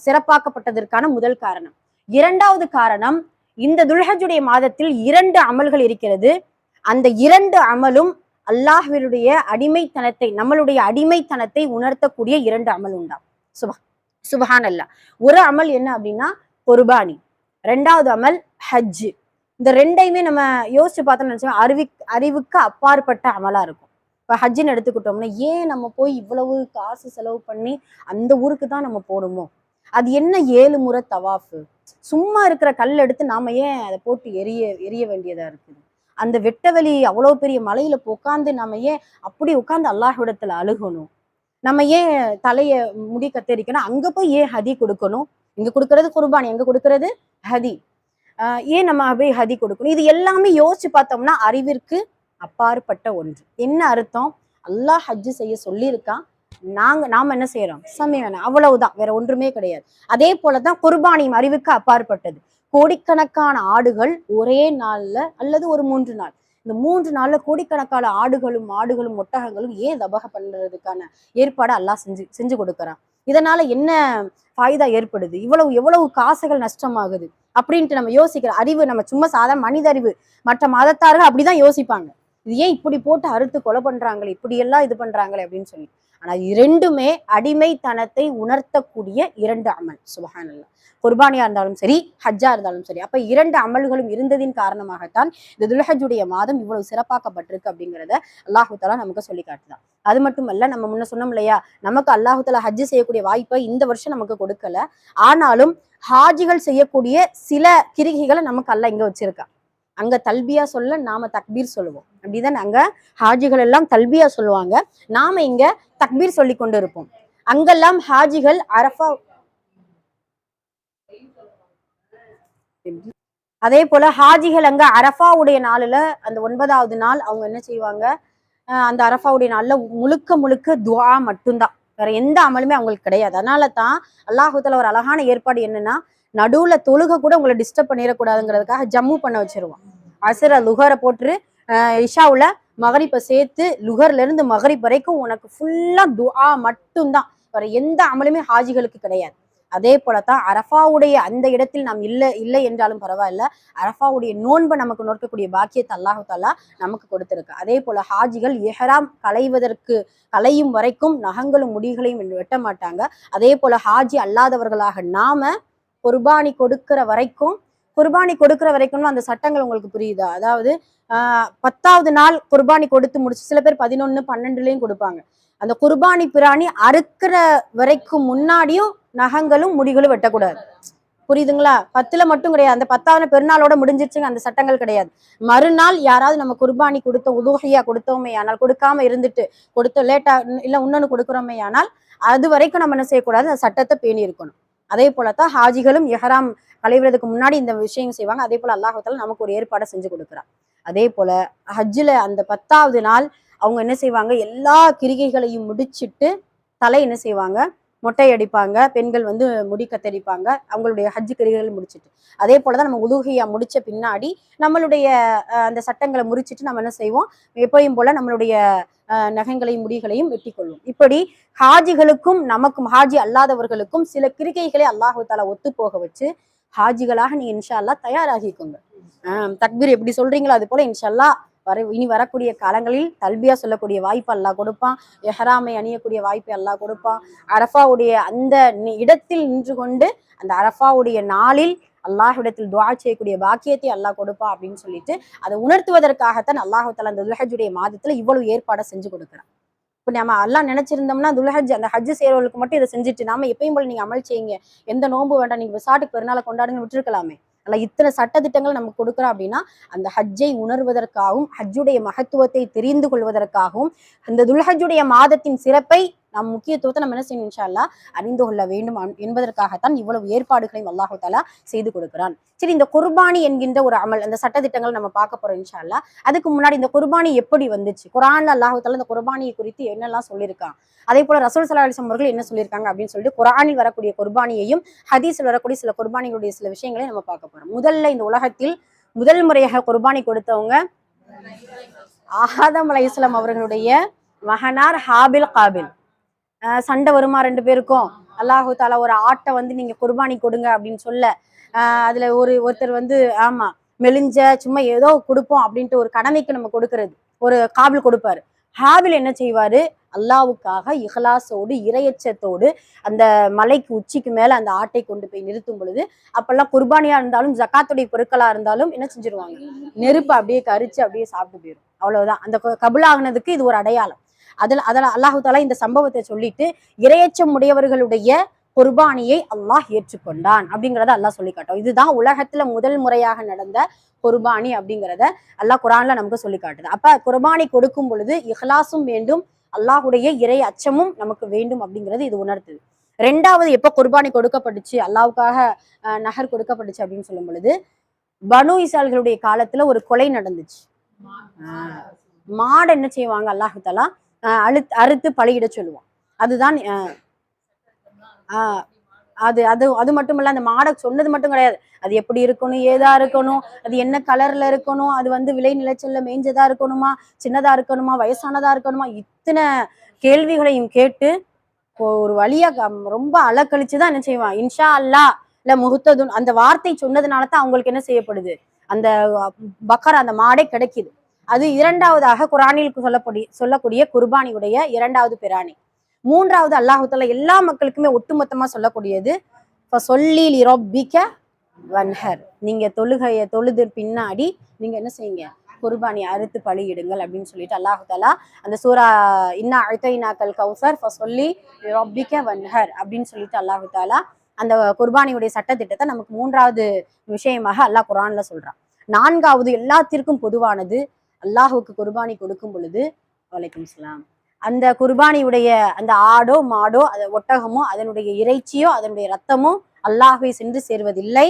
சிறப்பாக்கப்பட்டதற்கான முதல் காரணம். 2வது காரணம், இந்த துல்ஹஜ்ஜுடைய மாதத்தில் 2 அமல்கள் இருக்கிறது. அந்த 2 அமலும் அல்லாஹ்வினுடைய அடிமைத்தனத்தை, நம்மளுடைய அடிமைத்தனத்தை உணர்த்தக்கூடிய 2 அமல் உண்டா. சுபஹானல்லாஹ். ஒரு அமல் என்ன அப்படின்னா குர்பானி, 2வது அமல் ஹஜ். இந்த 2யுமே நம்ம யோசிச்சு பார்த்தோம்னு நினைச்சோம், அறிவுக்கு அப்பாற்பட்ட அமலா இருக்கும். இப்ப ஹஜ்ஜின்னு எடுத்துக்கிட்டோம்னா, ஏன் நம்ம போய் இவ்வளவு காசு செலவு பண்ணி அந்த ஊருக்கு தான் நம்ம போடுமோ, அது என்ன 7 முறை தவாஃபு, சும்மா இருக்கிற கல் எடுத்து நாம ஏன் அதை போட்டு எரிய வேண்டியதா இருக்குது. அந்த வெட்டவெளி அவ்வளவு பெரிய மலையில உட்காந்து நாம ஏன் அப்படி உட்காந்து அல்லாஹ்விடத்துல அழுகணும். நம்ம ஏன் தலைய முடி கத்தரிக்கணும், அங்க போய் ஏன் ஹதி கொடுக்கணும். இங்க கொடுக்கறது குர்பானி, எங்க கொடுக்கறது ஹதி. ஏன் நம்ம போய் ஹதி கொடுக்கணும். இது எல்லாமே யோசிச்சு பார்த்தோம்னா அறிவிற்கு அப்பாற்பட்ட ஒன்று. என்ன அர்த்தம், அல்லாஹ் ஹஜ்ஜு செய்ய சொல்லியிருக்கான், நாம என்ன செய்யறோம், சமயம் அவ்வளவுதான், வேற ஒன்றுமே கிடையாது. அதே போலதான் குர்பானியும் அறிவுக்கு அப்பாற்பட்டது. கோடிக்கணக்கான ஆடுகள் ஒரே நாள்ல அல்லது ஒரு 3 நாள், இந்த 3 நாள்ல கோடிக்கணக்கான ஆடுகளும் ஒட்டகங்களும் ஏன் தபக பண்றதுக்கான ஏற்பாடு அல்லாஹ் செஞ்சு கொடுக்குறான். இதனால என்ன ஃபாய்தா ஏற்படுது, எவ்வளவு காசுகள் நஷ்டமாகுது அப்படின்ட்டு நம்ம யோசிக்கிற அறிவு, நம்ம சும்மா சாதாரண மனித அறிவு, மற்ற மதத்தார்கள் அப்படிதான் யோசிப்பாங்க. இது ஏன் இப்படி போட்டு அறுத்து கொலை பண்றாங்களே, இப்படி எல்லாம் இது பண்றாங்களே அப்படின்னு சொல்லி. ஆனா 2மே அடிமைத்தனத்தை உணர்த்தக்கூடிய 2 அமல். சுபஹானல்லாஹ். குர்பானியா இருந்தாலும் சரி, ஹஜ்ஜா இருந்தாலும் சரி. அப்ப 2 அமல்களும் இருந்ததின் காரணமாகத்தான் இந்த துல்ஹஜ்ஜுடைய மாதம் இவ்வளவு சிறப்பாக்கப்பட்டிருக்கு அப்படிங்கிறத அல்லாஹு தஆலா நமக்கு சொல்லி காட்டுதான். அது மட்டுமல்ல, நம்ம முன்ன சொன்னோம் இல்லையா, நமக்கு அல்லாஹு தஆலா ஹஜ்ஜு செய்யக்கூடிய வாய்ப்பை இந்த வருஷம் நமக்கு கொடுக்கல. ஆனாலும் ஹாஜிகள் செய்யக்கூடிய சில கிரிகைகளை நமக்கு அல்லாஹ் இங்க வச்சிருக்கா. அங்க தல்பியா சொல்ல நாம தக்பீர் சொல்லுவோம். அப்படிதான் அங்க ஹாஜிகள் எல்லாம் தல்பியா சொல்லுவாங்க, நாம இங்க தக்பீர் சொல்லி கொண்டு இருப்போம். அங்கெல்லாம் ஹாஜிகள் அரஃபா, அதே போல ஹாஜிகள் அங்க அரஃபாவுடைய நாளுல அந்த 9வது நாள் அவங்க என்ன செய்வாங்க, அந்த அரஃபாவுடைய நாள்ல முழுக்க துஆ மட்டும்தான், வேற எந்த அமலுமே அவங்களுக்கு கிடையாது. அதனால தான் அல்லாஹு தஆலா ஒரு அழகான ஏற்பாடு என்னன்னா, நடுவுல தொழுக கூட உங்களை டிஸ்டர்ப் பண்ணிடக்கூடாதுங்கிறதுக்காக ஜம்மு பண்ண வச்சிருவோம். அசர லுகரை போட்டு இஷாவுல மகரிப்பை சேர்த்து லுகர்ல இருந்து மகரிப் வரைக்கும் உனக்கு ஃபுல்லா துஆ மட்டும்தான், வேற எந்த அமலுமே ஹாஜிகளுக்கு கிடையாது. அதே போலத்தான் அரஃபாவுடைய அந்த இடத்தில் நாம் இல்லை என்றாலும் பரவாயில்ல, அரஃபாவுடைய நோன்பை நமக்கு நோக்கக்கூடிய பாக்கியத்தை அல்லாஹு தஆலா நமக்கு கொடுத்திருக்கு. அதே போல ஹாஜிகள் இஹ்ராம் களையும் வரைக்கும் நகங்களும் முடிகளையும் வெட்ட மாட்டாங்க. அதே போல ஹாஜி அல்லாதவர்களாக நாம குர்பானி கொடுக்கிற வரைக்கும் அந்த சட்டங்கள் உங்களுக்கு புரியுதா. அதாவது 10வது நாள் குர்பானி கொடுத்து முடிச்சு, சில பேர் 11, 12லயும் கொடுப்பாங்க. அந்த குர்பானி பிராணி அறுக்கிற வரைக்கும் முன்னாடியும் நகங்களும் முடிகளும் வெட்டக்கூடாது. புரியுதுங்களா. 10ல மட்டும் கிடையாது, அந்த 10வது பெருநாளோட முடிஞ்சிருச்சுங்க, அந்த சட்டங்கள் கிடையாது. மறுநாள் யாராவது நம்ம குர்பானி கொடுத்தோம், உதுஹியா கொடுத்தோமே ஆனால், கொடுக்காம இருந்துட்டு லேட்டா இல்ல இன்னொன்னு கொடுக்குறோமே ஆனால், அது வரைக்கும் நம்ம என்ன செய்யக்கூடாது, அந்த சட்டத்தை பேணி இருக்கணும். அதே போலத்தான் ஹாஜிகளும் இஹ்ராம் களைவதற்கு முன்னாடி இந்த விஷயம் செய்வாங்க. அதே போல அல்லாஹ் தஆலா நமக்கு ஒரு ஏற்பாடை செஞ்சு கொடுக்குறான். அதே போல ஹஜ்ஜில அந்த 10வது நாள் அவங்க என்ன செய்வாங்க, எல்லா கிரிகைகளையும் முடிச்சிட்டு தலை என்ன செய்வாங்க, மொட்டை அடிப்பாங்க, பெண்கள் வந்து முடி கத்தரிப்பாங்க, அவங்களுடைய ஹஜ்ஜு கிரிகள் முடிச்சுட்டு. அதே போலதான் நம்ம உதுஹியா முடிச்ச பின்னாடி நம்மளுடைய அந்த சட்டங்களை முறிச்சிட்டு நம்ம என்ன செய்வோம், எப்பயும் போல நம்மளுடைய நகங்களையும் முடிகளையும் வெட்டி கொள்வோம். இப்படி ஹாஜிகளுக்கும் நமக்கும் ஹாஜி அல்லாதவர்களுக்கும் சில கிரிகைகளை அல்லாஹு தாலா ஒத்து போக வச்சு ஹாஜிகளாக நீங்க இன்ஷா அல்லா தயாராகிக்கோங்க. தக்பீர் எப்படி சொல்றீங்களோ அது போல இன்ஷா அல்லா இனி வரக்கூடிய காலங்களில் தல்பியா சொல்லக்கூடிய வாய்ப்பு அல்லாஹ் கொடுப்பான். எஹராமை அணியக்கூடிய வாய்ப்பை அல்லாஹ் கொடுப்பான். அரஃபாவுடைய அந்த இடத்தில் நின்று கொண்டு அந்த அரஃபாவுடைய நாளில் அல்லாஹ்விடத்தில் துஆ செய்யக்கூடிய பாக்கியத்தை அல்லாஹ் கொடுப்பா அப்படின்னு சொல்லிட்டு அதை உணர்த்துவதற்காகத்தான் அல்லாஹு தஆலா அந்த துல்ஹஜ்ஜுடைய மாதத்துல இவ்வளவு ஏற்பாடை செஞ்சு கொடுக்குறான். இப்ப நம்ம அல்லாஹ் நினைச்சிருந்தோம்னா துல்ஹஜ் அந்த ஹஜ் செய்யறவங்களுக்கு மட்டும் இதை செஞ்சுட்டு நாம எப்பயும் போல நீங்க அமல் செய்யுங்க, எந்த நோன்பு வேண்டாம், நீங்க விசாட்டுக்கு பெருநாளை கொண்டாடுன்னு விட்டுருக்கலாமே. அல்ல இத்தனை சட்ட திட்டங்கள் நமக்கு கொடுக்குறோம் அப்படின்னா அந்த ஹஜ்ஜை உணர்வதற்காகவும் ஹஜ்ஜுடைய மகத்துவத்தை தெரிந்து கொள்வதற்காகவும் அந்த துல்ஹஜ்ஜுடைய மாதத்தின் சிறப்பை நம் முக்கியத்துவத்தை நம்ம என்ன செய்யணும் இன்ஷா அல்லாஹ் அறிந்து கொள்ள வேண்டும் என்பதற்காகத்தான் இவ்வளவு ஏற்பாடுகளையும் அல்லாஹு தஆலா செய்து கொடுக்கிறான். சரி, இந்த குர்பானி என்கின்ற ஒரு அமல் அந்த சட்ட திட்டங்கள் நம்ம பார்க்க போறோம் இன்ஷா அல்லாஹ். அதுக்கு முன்னாடி இந்த குர்பானி எப்படி வந்துச்சு, குர்ஆன்ல அல்லாஹு தஆலா இந்த குர்பானியை குறித்து என்னெல்லாம் சொல்லியிருக்கான், அதே போல ரசூல் ஸல்லல்லாஹு அலைஹி வஸல்லம் அவர்கள் என்ன சொல்லியிருக்காங்க அப்படின்னு சொல்லிட்டு குர்ஆனில் வரக்கூடிய குர்பானியையும் ஹதீஸில் வரக்கூடிய சில குர்பானிகளுடைய சில விஷயங்களையும் நம்ம பார்க்க போறோம். முதல்ல இந்த உலகத்தில் முதல் முறையாக குர்பானி கொடுத்தவங்க ஆதம் அலைஹிஸ்ஸலாம் அவர்களுடைய மகனார் ஹாபில் காபில். சண்டை வருமா ரெண்டு பேருக்கும், அல்லாஹு தாலா ஒரு ஆட்டை வந்து நீங்க குர்பானி கொடுங்க அப்படின்னு சொல்ல அதுல ஒருத்தர் வந்து ஆமா மெலிஞ்ச சும்மா ஏதோ கொடுப்போம் அப்படின்ட்டு ஒரு கடமைக்கு நம்ம கொடுக்கறது ஒரு காபில் கொடுப்பாரு. ஹாபில் என்ன செய்வாரு, அல்லாவுக்காக இஹ்லாஸோடு இரையச்சத்தோடு அந்த மலைக்கு உச்சிக்கு மேல அந்த ஆட்டை கொண்டு போய் நிறுத்தும் பொழுது அப்பெல்லாம் குர்பானியா இருந்தாலும் ஜக்காத்துடைய பொருட்களா இருந்தாலும் என்ன செஞ்சிருவாங்க, நெருப்பு அப்படியே கரிச்சு அப்படியே சாப்பிட்டு போயிடும். அவ்வளவுதான். அந்த கபுலாகினதுக்கு இது ஒரு அடையாளம். அதில் அல்லாஹு தாலா இந்த சம்பவத்தை சொல்லிட்டு இரையச்சம் உடையவர்களுடைய குர்பானியை அல்லாஹ் ஏற்றுக்கொண்டான் அப்படிங்கிறத அல்லாஹ் சொல்லி காட்டும். இதுதான் உலகத்துல முதல் முறையாக நடந்த குர்பானி அப்படிங்கிறத அல்லாஹ் குர்ஆன்ல நமக்கு சொல்லி காட்டுது. அப்ப குர்பானி கொடுக்கும் பொழுது இஹ்லாஸும் வேண்டும், அல்லாஹுடைய இறை அச்சமும் நமக்கு வேண்டும் அப்படிங்கிறது இது உணர்த்துது. ரெண்டாவது, எப்ப குர்பானி கொடுக்கப்பட்டுச்சு, அல்லாஹ்வுக்காக நகர் கொடுக்கப்பட்டுச்சு அப்படின்னு சொல்லும் பொழுது பனு இஸ்ராயல்களுடைய காலத்துல ஒரு கொலை நடந்துச்சு. மாடு என்ன செய்வாங்க, அல்லாஹு தஆலா அறுத்து பலியிட சொல்லுவான். அதுதான் அது அது அது மட்டும் இல்ல, அந்த மாடை சொன்னது மட்டும் கிடையாது, அது எப்படி இருக்கணும், ஏதா இருக்கணும், அது என்ன கலர்ல இருக்கணும், அது வந்து விளை நிலச்சல்ல மேய்ஞ்சதா இருக்கணுமா, சின்னதா இருக்கணுமா, வயசானதா இருக்கணுமா, இத்தனை கேள்விகளையும் கேட்டு ஒரு வழியா ரொம்ப அலக்கழிச்சுதான் என்ன செய்வான், இன்ஷா அல்லாஹ் இல்ல முஹ்ததுன் அந்த வார்த்தை சொன்னதுனாலதான் அவங்களுக்கு என்ன செய்யப்படுது, அந்த பக்கரா அந்த மாடே கிடைக்குது. அது இரண்டாவதாக குர்ஆனில் சொல்லக்கூடிய குர்பானியுடைய இரண்டாவது பிராணி. மூன்றாவது அல்லாஹு தஆலா எல்லா மக்களுக்குமே ஒட்டுமொத்தமா சொல்லக்கூடியது ஃபஸல்லி லிரப்பிக வன்ஹர், நீங்க தொழுது பின்னாடி நீங்க என்ன செய்யுங்க, குர்பானி அறுத்து பலியிடுங்கள் அப்படின்னு சொல்லிட்டு அல்லாஹு தஆலா அந்த சூரா இன்னா அஅதைனாக்கல் கௌசர் ஃபஸல்லி லிரப்பிக வன்ஹர் அப்படின்னு சொல்லிட்டு அல்லாஹு தஆலா அந்த குர்பானியுடைய சட்டத்திட்டத்தை நமக்கு மூன்றாவது விஷயமாக அல்லாஹ் குர்ஆன்ல சொல்றான். நான்காவது, எல்லாத்திற்கும் பொதுவானது, அல்லாஹுக்கு குர்பானி கொடுக்கும் பொழுது வலைக்கும் சலாம் அந்த குர்பானியுடைய அந்த ஆடோ மாடோ ஒட்டகமோ அதனுடைய இறைச்சியோ அதனுடைய ரத்தமோ அல்லாஹ்வை சென்று சேர்வதில்லை,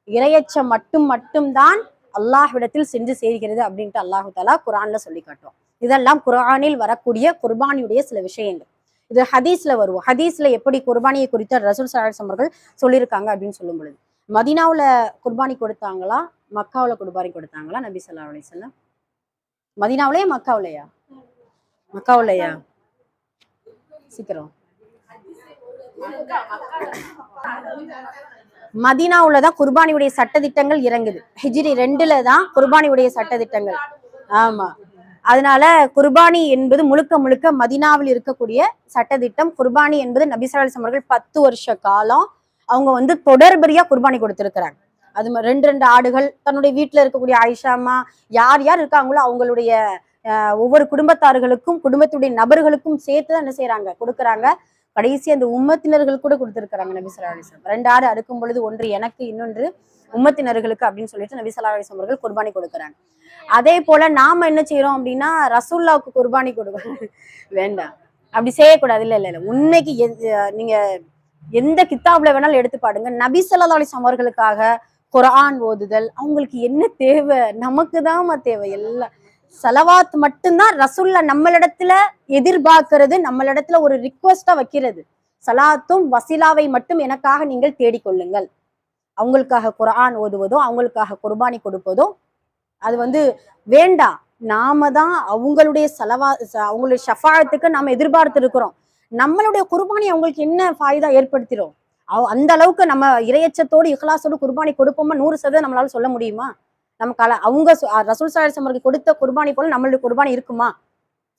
இறையச்சம் மட்டும்தான் அல்லாஹ்விடத்தில் சென்று சேர்கிறது அப்படின்ட்டு அல்லாஹு தஆலா குர்ஆன்ல சொல்லி காட்டுவோம். இதெல்லாம் குர்ஆனில் வரக்கூடிய குர்பானியுடைய சில விஷயங்கள். இது ஹதீஸ்ல வருவோம். ஹதீஸ்ல எப்படி குர்பானியை குறித்த ரசூல் ஸல்லல்லாஹு அலைஹி வஸல்லம் அவர்கள் சொல்லியிருக்காங்க அப்படின்னு சொல்லும் பொழுது, மதீனாவுல குர்பானி கொடுத்தாங்களா, மக்காவுல குர்பானி கொடுத்தாங்களா நபி ஸல்லல்லாஹு அலைஹி வஸல்லம்? மதீனாவுலயா மக்காவுலயா? மக்காவுலயா? சீக்கிரம். மதீனாவுலதான் குர்பானியுடைய சட்டதிட்டங்கள் இறங்குது. ஹிஜ்ரி 2ல தான் குர்பானியுடைய சட்டதிட்டங்கள். ஆமா, அதனால குர்பானி என்பது முழுக்க மதீனாவில் இருக்கக்கூடிய சட்டதிட்டம். குர்பானி என்பது நபி ஸல்லல்லாஹு அலைஹி வஸல்லம் அவர்கள் 10 வருஷ காலம் அவங்க வந்து தொடர்படியா குர்பானி கொடுத்திருக்கிறாங்க. அது 2 ஆடுகள் தன்னுடைய வீட்டுல இருக்கக்கூடிய ஆயிஷா அம்மா யார் இருக்காங்களோ அவங்களுடைய ஒவ்வொரு குடும்பத்தார்களுக்கும் குடும்பத்துடைய நபர்களுக்கும் சேர்த்துதான் என்ன செய்யறாங்க, கொடுக்குறாங்க. கடைசி அந்த உம்மத்தினர்கள் கூட கொடுத்திருக்கிறாங்க நபி ஸல்லல்லாஹு அலைஹி வஸல்லம். 2 ஆடு அறுக்கும் பொழுது ஒன்று எனக்கு இன்னொன்று உம்மத்தினர்களுக்கு அப்படின்னு சொல்லிட்டு நபி ஸல்லல்லாஹு அலைஹி வஸல்லம் அவர்கள் குர்பானி கொடுக்குறாங்க. அதே போல நாம என்ன செய்யறோம் அப்படின்னா ரசூலுல்லாஹ்வுக்கு குர்பானி கொடுக்கணும் வேண்டாம், அப்படி செய்யக்கூடாது. இல்ல உண்மைக்கு நீங்க எந்த கித்தாப்ல வேணாலும் எடுத்து பாடுங்க, நபி ஸல்லல்லாஹு அலைஹி வஸல்லம் அவர்களுக்காக குர்ஆன் ஓதுதல் அவங்களுக்கு என்ன தேவை, நமக்கு தான் தேவை. எல்லாம் சலவாத் மட்டும்தான் ரசூல்லா நம்மளிடத்துல எதிர்பார்க்கிறது, நம்மளிடத்துல ஒரு ரிக்வெஸ்டா வைக்கிறது. சலாத்தும் வசிலாவை மட்டும் எனக்காக நீங்கள் தேடிக்கொள்ளுங்கள். அவங்களுக்காக குர்ஆன் ஓதுவதோ அவங்களுக்காக குர்பானி கொடுப்பதோ அது வந்து வேண்டாம். நாம தான் அவங்களுடைய அவங்களுடைய ஷஃபாஅத்துக்கு நாம எதிர்பார்த்து இருக்கிறோம். நம்மளுடைய குர்பானி அவங்களுக்கு என்ன ஃபாயிதா ஏற்படுத்திடும்? அந்த அளவுக்கு நம்ம இறையச்சத்தோடு இஹ்லாஸோடு குர்பானி கொடுப்போமா 100% நம்மளால சொல்ல முடியுமா? நமக்கு அவங்க ரசூல் ஸல்லல்லாஹு அலைஹி வஸல்லம் அவர்கள் கொடுத்த குர்பானி போல நம்மளுடைய குர்பானி இருக்குமா?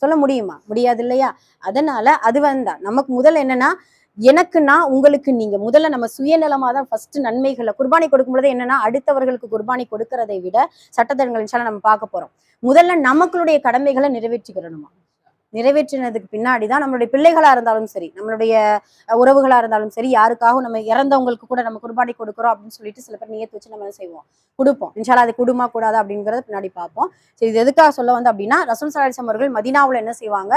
சொல்ல முடியுமா? முடியாது இல்லையா? அதனால அது நமக்கு முதல்ல என்னன்னா, எனக்குன்னா உங்களுக்கு நீங்க முதல்ல நம்ம சுயநலமா தான் ஃபர்ஸ்ட் நன்மைகளை குர்பானி கொடுக்கும் பொழுது என்னன்னா, அடுத்தவர்களுக்கு குர்பானி கொடுக்கறதை விட சட்டத்திட்டங்கள் இன்ஷா அல்லாஹ் நம்ம பார்க்க போறோம். முதல்ல நமக்களுடைய கடமைகளை நிறைவேற்றிக்கிறணுமா. நிறைவேற்றினதுக்கு பின்னாடிதான் நம்மளுடைய பிள்ளைகளா இருந்தாலும் சரி, நம்மளுடைய உறவுகளா இருந்தாலும் சரி, யாருக்காகவும் நம்ம இறந்தவங்களுக்கு கூட நம்ம குர்பானி கொடுக்குறோம் அப்படின்னு சொல்லிட்டு சில பேர் நியத்து வச்சு நம்ம என்ன செய்வோம், கொடுப்போம். இன்ஷா அல்லாஹ் அது குடுமா கூடாது அப்படிங்கறத பின்னாடி பார்ப்போம். சரி, இது எதுக்காக சொல்ல வந்து அப்படின்னா, ரசூல் ஸல்லல்லாஹு அலைஹி வஸல்லம் அவர்கள் மதீனாவுல என்ன செய்வாங்க,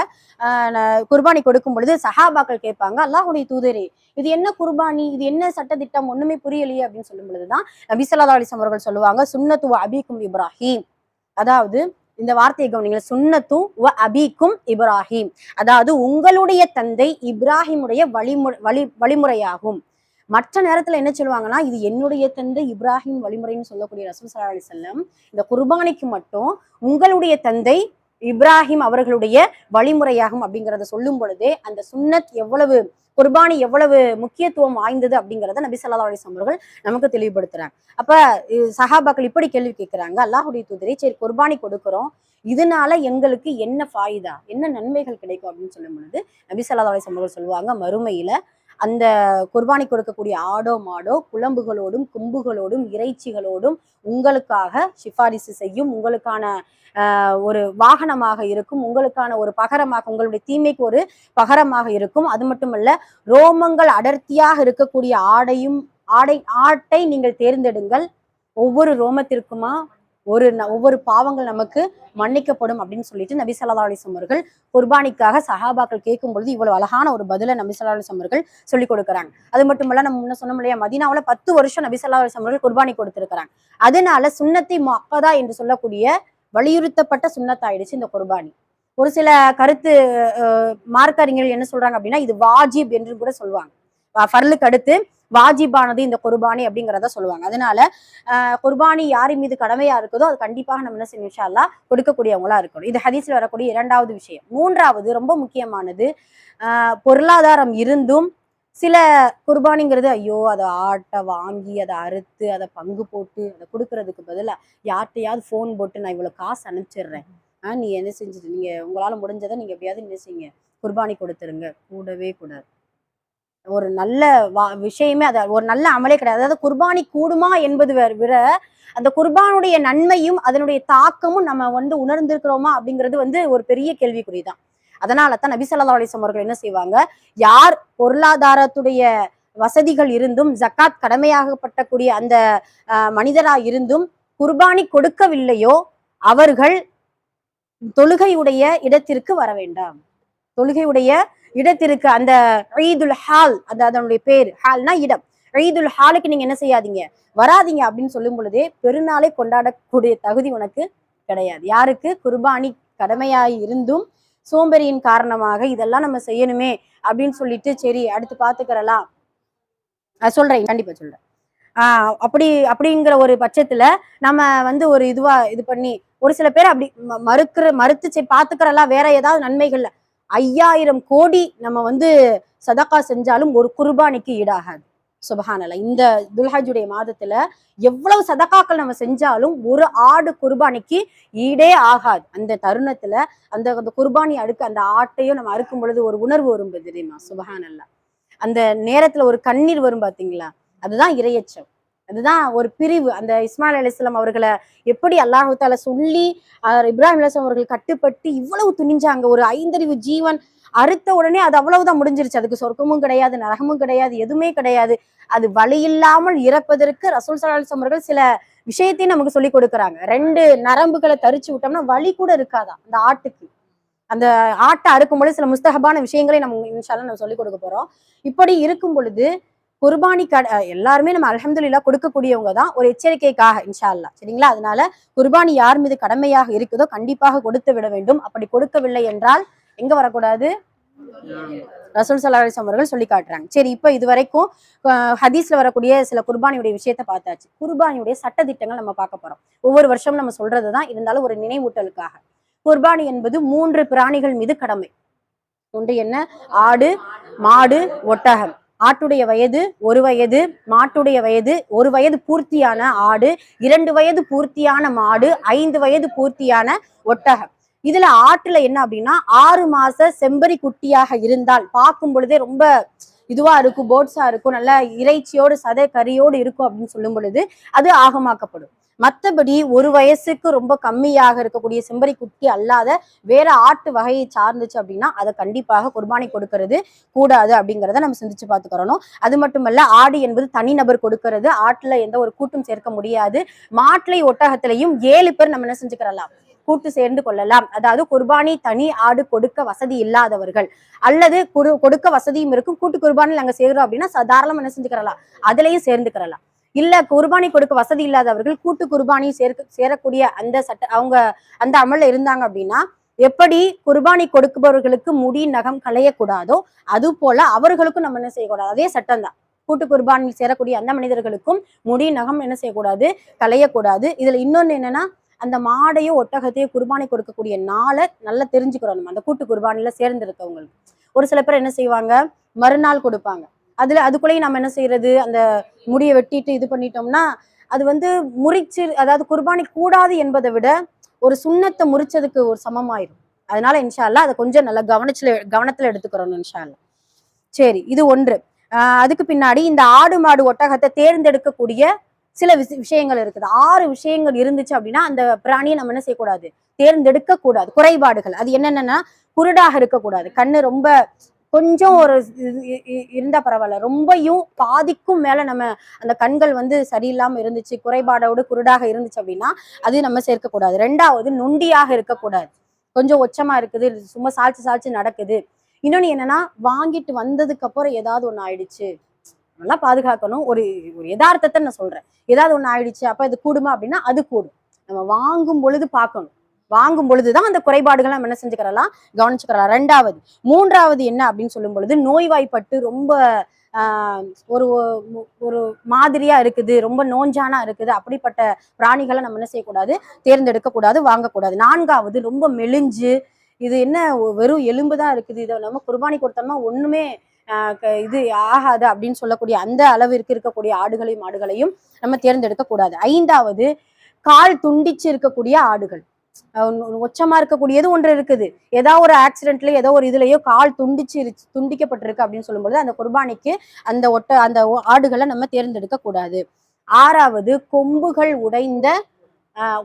குர்பானி கொடுக்கும் பொழுது சஹாபாக்கள் கேட்பாங்க, அல்லாஹ்வுடைய தூதரே இது என்ன குர்பானி, இது என்ன சட்டத்திட்டம், ஒண்ணுமே புரியலையே அப்படின்னு சொல்லும் பொழுதுதான் நபி ஸல்லல்லாஹு அலைஹி வஸல்லம் அவர்கள் சொல்லுவாங்க, சுன்னத்து வ அபீக்கும் இப்ராஹிம். அதாவது இந்த வார்த்தையை கவனிங்க, சுன்னத்து வ அபீக்கும் இப்ராஹிம், அதாவது உங்களுடைய தந்தை இப்ராஹிமுடைய வழிமுறையாகும். மற்ற நேரத்துல என்ன சொல்லுவாங்கன்னா, இது என்னுடைய தந்தை இப்ராஹிம் வழிமுறைன்னு சொல்லக்கூடிய ரசூல் ஸல்லல்லாஹு அலைஹி வஸல்லம் இந்த குர்பானிக்கு மட்டும் உங்களுடைய தந்தை இப்ராஹிம் அவர்களுடைய வழிமுறையாகும் அப்படிங்கிறத சொல்லும் பொழுதே அந்த சுன்னத் எவ்வளவு, குர்பானி எவ்வளவு முக்கியத்துவம் வாய்ந்தது அப்படிங்கிறத நபி ஸல்லல்லாஹு அலைஹி வஸல்லம் அவர்கள் நமக்கு தெளிவுபடுத்துறாங்க. அப்ப சஹாபாக்கள் இப்படி கேள்வி கேட்கிறாங்க, அல்லாஹ்வுடைய தூதரே சரி குர்பானி கொடுக்கிறோம், இதனால எங்களுக்கு என்ன ஃபாயிதா, என்ன நன்மைகள் கிடைக்கும் அப்படின்னு சொல்லும் பொழுது நபி ஸல்லல்லாஹு அலைஹி வஸல்லம் அவர்கள் சொல்லுவாங்க, மறுமையில அந்த குர்பானி கொடுக்கக்கூடிய ஆடோ மாடோ குழம்புகளோடும் கொம்புகளோடும் இறைச்சிகளோடும் உங்களுக்காக சிபாரிசு செய்யும், உங்களுக்கான ஒரு வாகனமாக இருக்கும், உங்களுக்கான ஒரு பகரமாக, உங்களுடைய தீமைக்கு ஒரு பகரமாக இருக்கும். அது மட்டுமல்ல, ரோமங்கள் அடர்த்தியாக இருக்கக்கூடிய ஆட்டை நீங்கள் தேர்ந்தெடுங்கள், ஒவ்வொரு ரோமத்திற்குமா ஒவ்வொரு பாவங்கள் நமக்கு மன்னிக்கப்படும் அப்படின்னு சொல்லிட்டு நபி ஸல்லல்லாஹு அலைஹி வஸல்லம் அவர்கள் குர்பானிக்காக சஹாபாக்கள் கேட்கும் பொழுது இவ்வளவு அழகான ஒரு பதில நபி ஸல்லல்லாஹு அலைஹி வஸல்லம் அவர்கள் சொல்லி கொடுக்குறாங்க. அது மட்டுமல்ல, நம்ம முன்ன சொன்னோம் இல்லையா, மதீனாவுல 10 வருஷம் நபி ஸல்லல்லாஹு அலைஹி வஸல்லம் அவர்கள் குர்பானி கொடுத்திருக்கிறாங்க. அதனால சுன்னத்தை முஅக்கதா என்று சொல்லக்கூடிய வலியுறுத்தப்பட்ட சுன்னத்தாயிடுச்சு இந்த குர்பானி. ஒரு சில கருத்து மார்க்கறிஞர்கள் என்ன சொல்றாங்க அப்படின்னா, இது வாஜிப் என்று கூட சொல்லுவாங்க. ஃபர்லுக்கு அடுத்து வாஜிபானது இந்த குர்பானி அப்படிங்கிறத சொல்லுவாங்க. அதனால குர்பானி யாரின் மீது கடமையா இருக்குதோ அது கண்டிப்பாக நம்ம என்ன செய்யணும், இன்ஷா அல்லாஹ் கொடுக்கக்கூடியவங்களா இருக்கணும். இது ஹதீஸ்ல வரக்கூடிய 2வது விஷயம். 3வது ரொம்ப முக்கியமானது, பொருளாதாரம் இருந்தும் சில குர்பானிங்கிறது ஐயோ அதை ஆட்டை வாங்கி அதை அறுத்து அதை பங்கு போட்டு அதை கொடுக்கறதுக்கு பதிலாக யார்கிட்டையாவது ஃபோன் போட்டு நான் இவ்வளோ காசு அனுப்பிச்சிடுறேன், நீ என்ன செஞ்சுட்டு நீங்க உங்களால முடிஞ்சதை நீங்க எப்படியாவது என்ன செய்யுங்க குர்பானி கொடுத்துருங்க, கூடவே கூடாது. ஒரு நல்ல விஷயமே அது, ஒரு நல்ல அமலே கிடையாது. அதாவது குர்பானி கூடுமா என்பது விட அந்த குர்பானுடைய நன்மையும் அதனுடைய தாக்கமும் நம்ம வந்து உணர்ந்திருக்கிறோமா அப்படிங்கிறது ஒரு பெரிய கேள்விக்குறிதான். அதனால தான் நபி ஸல்லல்லாஹு அலைஹி வஸல்லம் அவர்கள் என்ன செய்வாங்க, யார் பொருளாதாரத்துடைய வசதிகள் இருந்தும் ஜக்காத் கடமையாகப்பட்டக்கூடிய அந்த மனிதரா இருந்தும் குர்பானி கொடுக்கவில்லையோ அவர்கள் தொழுகையுடைய இடத்திற்கு வர வேண்டாம். தொழுகையுடைய இடத்திற்கு, அந்த ஈதுல் ஹால், அதனுடைய பேர் ஹால்னா இடம், ஈதுல் ஹாலுக்கு நீங்க என்ன செய்யாதீங்க, வராதீங்க அப்படின்னு சொல்லும் பொழுதே பெருநாளை கொண்டாடக்கூடிய தகுதி உனக்கு கிடையாது. யாருக்கு குர்பானி கடமையாய் இருந்தும் சோம்பேறியின் காரணமாக இதெல்லாம் நம்ம செய்யணுமே அப்படின்னு சொல்லிட்டு சரி அடுத்து பாத்துக்கிறலாம் சொல்றேன், கண்டிப்பா சொல்றேன். அப்படிங்கிற ஒரு பட்சத்துல நம்ம ஒரு இது பண்ணி ஒரு சில பேர் அப்படி மறுத்து சரி பாத்துக்கிறலாம், வேற ஏதாவது நன்மைகள்ல 5000 கோடி நம்ம சதக்கா செஞ்சாலும் ஒரு குர்பானிக்கு ஈடாகாது. சுபஹானல்லாஹ். இந்த துல்ஹஜ்ஜுடைய மாதத்துல எவ்வளவு சதக்காக்கள் நம்ம செஞ்சாலும் ஒரு ஆடு குர்பானிக்கு ஈடே ஆகாது. அந்த தருணத்துல அந்த குர்பானி அந்த ஆட்டையும் நம்ம அறுக்கும் பொழுது ஒரு உணர்வு வரும் தெரியுமா? சுபஹானல்லாஹ். அந்த நேரத்துல ஒரு கண்ணீர் வரும் பாத்தீங்களா, அதுதான் இறையச்சம், அதுதான் ஒரு பிரிவு. அந்த இஸ்மாயில் அலைஹிஸ்ஸலாம் அவர்களை எப்படி அல்லாஹ் தஆலா சொல்லி இப்ராஹிம் அலைஹிஸ்ஸலாம் அவர்கள் கட்டுப்பட்டு இவ்வளவு துணிஞ்சாங்க. ஒரு 5 ஜீவன் அறுத்த உடனே அது அவ்வளவுதான் முடிஞ்சிருச்சு. அதுக்கு சொர்க்கமும் கிடையாது, நரகமும் கிடையாது, எதுவுமே கிடையாது. அது வலி இல்லாமல் இறப்பதற்கு ரசூல் ஸல்லல்லாஹு அலைஹி வஸல்லம் அவர்கள் சில விஷயத்தையும் நமக்கு சொல்லி கொடுக்குறாங்க. 2 நரம்புகளை தரிச்சு விட்டோம்னா வலி கூட இருக்காதான் அந்த ஆட்டுக்கு. அந்த ஆட்டை அறுக்கும்போது சில முஸ்தஹபான விஷயங்களை நம்ம இன்ஷா அல்லாஹ் நம்ம சொல்லிக் கொடுக்க போறோம். இப்படி இருக்கும் பொழுது குர்பானி எல்லாருமே நம்ம அல்ஹம்துலில்லாஹ் கொடுக்கக்கூடியவங்க தான், ஒரு எச்சரிக்கைக்காக இன்ஷா அல்லாஹ், சரிங்களா? அதனால குர்பானி யார் மீது கடமையாக இருக்குதோ கண்டிப்பாக கொடுத்து விட வேண்டும். அப்படி கொடுக்கவில்லை என்றால் எங்க வரக்கூடாது, ரசூல் ஸல்லல்லாஹு அலைஹி வஸல்லம் அவர்கள் சொல்லி காட்டுறாங்க. சரி, இப்ப இது வரைக்கும் ஹதீஸ்ல வரக்கூடிய சில குர்பானியுடைய விஷயத்த பார்த்தாச்சு. குர்பானியுடைய சட்டதிட்டங்கள் நம்ம பார்க்க போறோம். ஒவ்வொரு வருஷம் நம்ம சொல்றதுதான், இருந்தாலும் ஒரு நினைவூட்டலுக்காக. குர்பானி என்பது 3 பிராணிகள் மீது கடமை. ஒன்று என்ன? ஆடு, மாடு, ஒட்டகம். ஆட்டுடைய வயது 1 வயது, மாட்டுடைய வயது 1 வயது பூர்த்தியான ஆடு, 2 வயது பூர்த்தியான மாடு, 5 வயது பூர்த்தியான ஒட்டகம். இதுல ஆட்டுல என்ன அப்படின்னா 6 மாச செம்பரி குட்டியாக இருந்தால் பார்க்கும் பொழுதே ரொம்ப இதுவா இருக்கும், போட்ஸா இருக்கும், நல்லா இறைச்சியோடு சதை கறியோடு இருக்கும் அப்படின்னு சொல்லும் பொழுது அது ஆகமாக்கப்படும். மற்றபடி 1 வயசுக்கு ரொம்ப கம்மியாக இருக்கக்கூடிய செம்பரி குட்டி அல்லாத வேற ஆட்டு வகையை சார்ந்துச்சு அப்படின்னா அதை கண்டிப்பாக குர்பானி கொடுக்கறது கூடாது அப்படிங்கிறத நம்ம சிந்திச்சு பார்த்துக்கிறோம். அது மட்டுமல்ல, ஆடு என்பது தனிநபர் கொடுக்கறது, ஆட்டுல எந்த ஒரு கூட்டும் சேர்க்க முடியாது. மாட்டுலை ஒட்டகத்திலையும் 7 பேர் நம்ம என்ன செஞ்சுக்கிறலாம், கூட்டு சேர்ந்து கொள்ளலாம். அதாவது குர்பானி தனி ஆடு கொடுக்க வசதி இல்லாதவர்கள், அல்லது கொடுக்க வசதியும் இருக்கும், கூட்டு குர்பானில் நாங்க சேர்றோம் அப்படின்னா சாதாரணமா என்ன செஞ்சுக்கிறலாம், அதுலயும் சேர்ந்துக்கிறலாம். இல்ல குர்பானி கொடுக்க வசதி இல்லாதவர்கள் கூட்டு குர்பானி சேரக்கூடிய அந்த அவங்க அந்த அமல்ல இருந்தாங்க அப்படின்னா, எப்படி குர்பானி கொடுப்பவர்களுக்கு முடி நகம் களையக்கூடாதோ அது போல அவர்களுக்கும் நம்ம என்ன செய்யக்கூடாது, அதே சட்டம் தான். கூட்டு குர்பானில் சேரக்கூடிய அந்த மனிதர்களுக்கும் முடி நகம் என்ன செய்யக்கூடாது, களையக்கூடாது. இதுல இன்னொன்னு என்னன்னா, அந்த மாடையோ ஒட்டகத்தையோ குர்பானி கொடுக்கக்கூடிய நாளை நல்லா தெரிஞ்சுக்கிறோம் நம்ம. அந்த கூட்டு குர்பானில சேர்ந்து இருக்கவங்களுக்கு ஒரு சில பேர் என்ன செய்வாங்க, மறுநாள் கொடுப்பாங்க. அதுக்குள்ளேயும் நம்ம என்ன செய்யறது, அந்த முடியை வெட்டிட்டு இது பண்ணிட்டோம்னா அது முறிச்சு, அதாவது குர்பானி கூடாது என்பதை விட ஒரு சுண்ணத்தை முறிச்சதுக்கு ஒரு சமமாயிரும். அதனால இன்ஷா அல்லாஹ் அதை கொஞ்சம் நல்லா கவனத்துல எடுத்துக்கிறோம் இன்ஷா அல்லாஹ். சரி, இது ஒன்று. அதுக்கு பின்னாடி இந்த ஆடு மாடு ஒட்டகத்தை தேர்ந்தெடுக்கக்கூடிய சில விஷயங்கள் இருக்குது. 6 விஷயங்கள் இருந்துச்சு அப்படின்னா அந்த பிராணியை நம்ம என்ன செய்யக்கூடாது, தேர்ந்தெடுக்க கூடாது. குறைபாடுகள் அது என்னென்னா, குருடாக இருக்கக்கூடாது, கண்ணு ரொம்ப கொஞ்சம் ஒரு இருந்தா பரவாயில்ல, ரொம்பயும் பாதிக்கும் மேல நம்ம அந்த கண்கள் சரியில்லாம இருந்துச்சு, குறைபாடோடு குருடாக இருந்துச்சு அப்படின்னா அது நம்ம சேர்க்கக்கூடாது. 2வது, நொண்டியாக இருக்கக்கூடாது, கொஞ்சம் ஒச்சமா இருக்குது, சும்மா சாய்ச்சி நடக்குது. இன்னொன்னு என்னன்னா, வாங்கிட்டு வந்ததுக்கு அப்புறம் ஏதாவது ஒண்ணு ஆயிடுச்சு, நல்லா பாதுகாக்கணும். ஒரு யதார்த்தத்தை நான் சொல்றேன், ஏதாவது ஒண்ணு ஆயிடுச்சு அப்ப இது கூடுமா அப்படின்னா அது கூடும். நம்ம வாங்கும் பொழுது பார்க்கணும், வாங்கும் பொழுதுதான் அந்த குறைபாடுகளை நம்ம என்ன செஞ்சுக்கிறலாம், கவனிச்சுக்கிறலாம். 2வது. 3வது என்ன அப்படின்னு சொல்லும் பொழுது, நோய்வாய்ப்பட்டு ரொம்ப ஒரு ஒரு மாதிரியா இருக்குது, ரொம்ப நோஞ்சானா இருக்குது, அப்படிப்பட்ட பிராணிகளை நம்ம என்ன செய்யக்கூடாது, தேர்ந்தெடுக்க கூடாது, வாங்கக்கூடாது. 4வது, ரொம்ப மெலிஞ்சு, இது என்ன வெறும் எலும்புதான் இருக்குது, இதை நம்ம குர்பானி கொடுத்தோம்னா ஒண்ணுமே இது ஆகாது அப்படின்னு சொல்லக்கூடிய அந்த அளவிற்கு இருக்கக்கூடிய ஆடுகளையும் மாடுகளையும் நம்ம தேர்ந்தெடுக்க கூடாது. 5வது, கால் துண்டிச்சு இருக்கக்கூடிய ஆடுகள், ஒச்சமா இருக்கக்கூடியது ஒன்று இருக்குது, ஏதாவது ஒரு ஆக்சிடென்ட்ல ஏதோ ஒரு இதுலயோ கால் துண்டிக்கப்பட்டிருக்கு அப்படின்னு சொல்லும்போது அந்த குர்பானிக்கு அந்த ஆடுகளை நம்ம தேர்ந்தெடுக்க கூடாது. 6வது, கொம்புகள் உடைந்த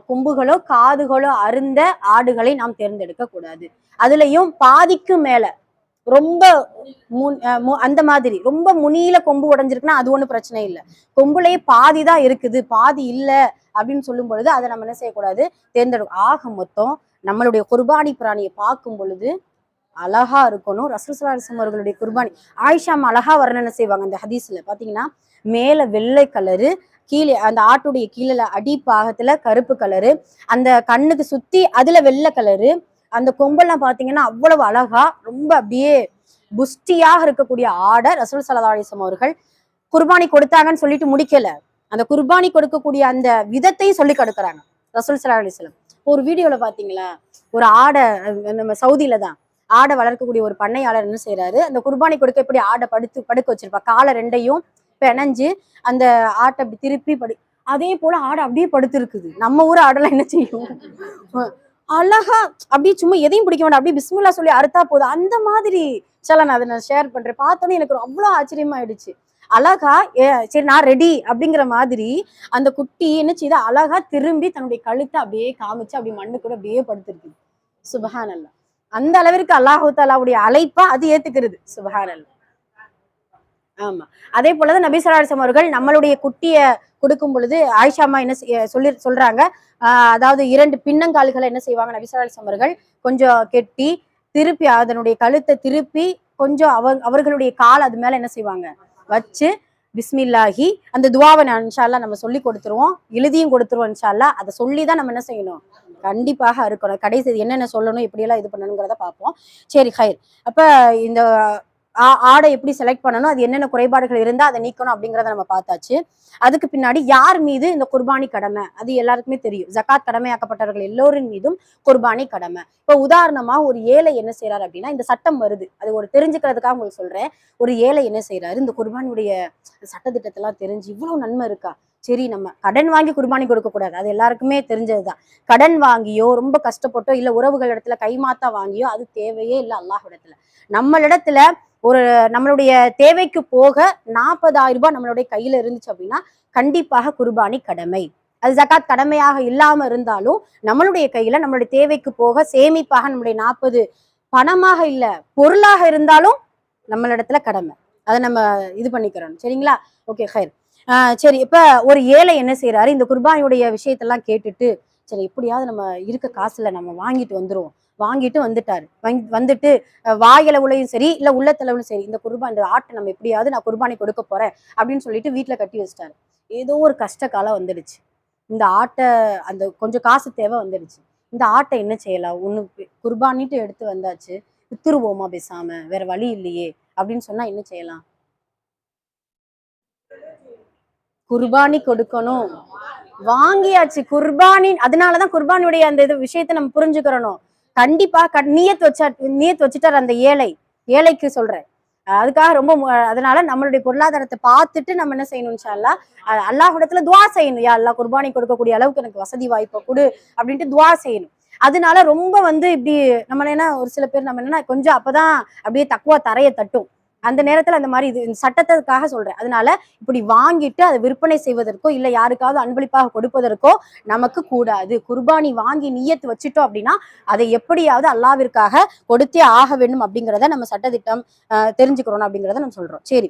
கொம்புகளோ காதுகளோ அருந்த ஆடுகளை நாம் தேர்ந்தெடுக்க கூடாது. அதுலயும் பாதிக்கு மேல ரொம்ப அந்த மாதிரி ரொம்ப முனியில கொம்பு உடைஞ்சிருக்குன்னா அது ஒண்ணும் பிரச்சனை இல்லை, கொம்புலயே பாதிதான் இருக்குது, பாதி இல்ல அப்படின்னு சொல்லும் பொழுது அதை நம்ம என்ன செய்யக்கூடாது, தேர்ந்தெடுக்கும். ஆக மொத்தம் நம்மளுடைய குர்பானி பிராணியை பார்க்கும் பொழுது அழகா இருக்கணும். ரசூல் ஸல்லல்லாஹு அலைஹி வஸல்லம் அவர்களுடைய குர்பானி ஆயிஷா அழகா வர்ணனை செய்வாங்க. அந்த ஹதீஸ்ல பாத்தீங்கன்னா, மேல வெள்ளை கலரு, கீழே அந்த ஆட்டுடைய கீழே அடிப்பாகத்துல கருப்பு கலரு, அந்த கண்ணுக்கு சுத்தி அதுல வெள்ளை கலரு, அந்த கொம்பெல்லாம் பாத்தீங்கன்னா அவ்வளவு அழகா ரொம்ப அப்படியே புஷ்டியாக இருக்கக்கூடிய ஆடை ரசூல் ஸல்லல்லாஹு அலைஹி வஸல்லம் அவர்கள் குர்பானி கொடுத்தாங்கன்னு சொல்லிட்டு முடிக்கல, அந்த குர்பானி கொடுக்கக்கூடிய அந்த விதத்தையும் சொல்லி கொடுக்குறாங்க ரசூல் ஸல்லல்லாஹு அலைஹி வஸல்லம். ஒரு வீடியோல பாத்தீங்களா, ஒரு ஆடை, நம்ம சவுதியில தான் ஆடை வளர்க்கக்கூடிய ஒரு பண்ணையாளர் என்ன செய்யறாரு, அந்த குர்பானி கொடுக்க எப்படி ஆடை படுக்க வச்சிருப்பா, காலை 2யும் பிணைஞ்சு அந்த ஆட்டை அப்படி திருப்பி அதே போல ஆடை அப்படியே படுத்து இருக்குது. நம்ம ஊர் ஆடெல்லாம் என்ன செய்யும், அழகா அப்படியே சும்மா எதையும் பிடிக்க வேண்டாம், அப்படியே பிஸ்மில்லா சொல்லி அறுத்தா போதும், அந்த மாதிரி. சில நான் அதை ஷேர் பண்றேன், பார்த்தோன்னே எனக்கு அவ்வளோ ஆச்சரியமாயிடுச்சு. அழகா சரி நான் ரெடி அப்படிங்கிற மாதிரி அந்த குட்டி என்ன செய்யுது, அழகா திரும்பி தன்னுடைய கழுத்தை அப்படியே காமிச்சு அப்படி மண்ணு கூட அப்படியே படுத்திருக்கு. சுபஹானல்லாஹ். அந்த அளவிற்கு அல்லாஹு தஆலாவுடைய அழைப்பா அது ஏத்துக்கிறது. சுபஹானல்லாஹ். ஆமா, அதே போலதான் நபி ஸல்லல்லாஹு அலைஹி வஸல்லம் அவர்கள் நம்மளுடைய குட்டிய கொடுக்கும் பொழுது ஆயிஷா அம்மா என்ன சொல்றாங்க, அதாவது 2 பின்னங்கால்களை என்ன செய்வாங்க நபி ஸல்லல்லாஹு அலைஹி வஸல்லம் அவர்கள் கொஞ்சம் கெட்டி திருப்பி அதனுடைய கழுத்தை திருப்பி கொஞ்சம் அவர்களுடைய கால் அது மேல என்ன செய்வாங்க வச்சு பிஸ்மில்லாஹி அந்த துவாவை இன்ஷா அல்லாஹ் நம்ம சொல்லி கொடுத்துருவோம், எழுதியும் கொடுத்துருவோம் இன்ஷா அல்லாஹ். அதை சொல்லிதான் நம்ம என்ன செய்யணும், கண்டிப்பாக இருக்கணும். கடைசி என்னென்ன சொல்லணும், எப்படியெல்லாம் இது பண்ணணுங்கிறத பார்ப்போம். சரி ஹைர். அப்ப இந்த ஆடை எப்படி செலக்ட் பண்ணணும், அது என்னென்ன குறைபாடுகள் இருந்தா அதை நீக்கணும் அப்படிங்கிறத நம்ம பார்த்தாச்சு. அதுக்கு பின்னாடி யார் மீது இந்த குர்பானி கடமை, அது எல்லாருக்குமே தெரியும். ஜகாத் கடமையாக்கப்பட்டவர்கள் எல்லோரின் மீதும் குர்பானி கடமை. இப்ப உதாரணமா ஒரு ஏழை என்ன செய்யறாரு அப்படின்னா, இந்த சட்டம் வருது, அது ஒரு தெரிஞ்சுக்கிறதுக்காக உங்களுக்கு சொல்றேன். ஒரு ஏழை என்ன செய்யறாரு, இந்த குர்பானியுடைய சட்டத்திட்டத்தெல்லாம் தெரிஞ்சு இவ்வளவு நன்மை இருக்கா, சரி நம்ம கடன் வாங்கி குர்பானி கொடுக்க கூடாது, அது எல்லாருக்குமே தெரிஞ்சதுதான். கடன் வாங்கியோ ரொம்ப கஷ்டப்பட்டோ இல்ல உறவுகள் இடத்துல கைமாத்தா வாங்கியோ அது தேவையே இல்லை அல்லாஹ் இடத்துல. நம்மளிடத்துல ஒரு நம்மளுடைய தேவைக்கு போக 40,000 ரூபாய் நம்மளுடைய கையில இருந்துச்சு அப்படின்னா கண்டிப்பாக குர்பானி கடமை. அது ஜகாத் கடமையாக இல்லாம இருந்தாலும் நம்மளுடைய கையில நம்மளுடைய தேவைக்கு போக சேமிப்பாக நம்மளுடைய 40 பணமாக இல்ல பொருளாக இருந்தாலும் நம்மளிடத்துல கடமை. அதை நம்ம இது பண்ணிக்கிறோம். சரிங்களா? ஓகே ஹைர். சரி, இப்ப ஒரு ஏழை என்ன செய்யறாரு, இந்த குர்பானியுடைய விஷயத்தெல்லாம் கேட்டுட்டு சரி எப்படியாவது நம்ம இருக்க காசுல நம்ம வாங்கிட்டு வந்துருவோம், வாங்கிட்டு வந்துட்டாரு. வந்துட்டு வாயளவுலையும் சரி இல்ல உள்ளத்தளவுலையும் சரி இந்த குர்பான் இந்த ஆட்டை நம்ம எப்படியாவது நான் குர்பானி கொடுக்க போறேன் அப்படின்னு சொல்லிட்டு வீட்டுல கட்டி வச்சிட்டாரு. ஏதோ ஒரு கஷ்ட காலம் வந்துடுச்சு, இந்த ஆட்டை அந்த கொஞ்சம் காசு தேவை வந்துடுச்சு. இந்த ஆட்டை என்ன செய்யலாம், ஒண்ணு குர்பானிட்டு எடுத்து வந்தாச்சு, வித்துருவோமா பேசாம, வேற வழி இல்லையே அப்படின்னு சொன்னா என்ன செய்யலாம்? குர்பானி கொடுக்கணும், வாங்கியாச்சு குர்பானி. அதனாலதான் குர்பானியுடைய அந்த இது விஷயத்தை நம்ம புரிஞ்சுக்கிறணும். கண்டிப்பா நீயத் வச்சுட்டார் அந்த ஏழைக்கு சொல்றேன். அதுக்காக ரொம்ப அதனால நம்மளுடைய பொருளாதாரத்தை பார்த்துட்டு நம்ம என்ன செய்யணும், இன்ஷா அல்லாஹ் அல்லாஹ்விடத்துல துவா செய்யணும். யா அல்லாஹ் குர்பானி கொடுக்கக்கூடிய அளவுக்கு எனக்கு வசதி வாய்ப்பை கொடு அப்படின்ட்டு துவா செய்யணும். அதனால ரொம்ப இப்படி நம்ம என்ன ஒரு சில பேர் நம்ம என்னன்னா கொஞ்சம் அப்பதான் அப்படியே தக்குவா தரைய தட்டும். அந்த நேரத்துல அந்த மாதிரி இது சட்டத்துக்காக சொல்றேன். அதனால இப்படி வாங்கிட்டு அதை விற்பனை செய்வதற்கோ இல்ல யாருக்காவது அன்பளிப்பாக கொடுப்பதற்கோ நமக்கு கூடாது. குர்பானி வாங்கி நியத்து வச்சுட்டோம் அப்படின்னா அதை எப்படியாவது அல்லாவிற்காக கொடுத்தே ஆக வேண்டும் அப்படிங்கிறத நம்ம சட்டத்திட்டம் தெரிஞ்சுக்கிறோம் அப்படிங்கிறத நம்ம சொல்றோம். சரி,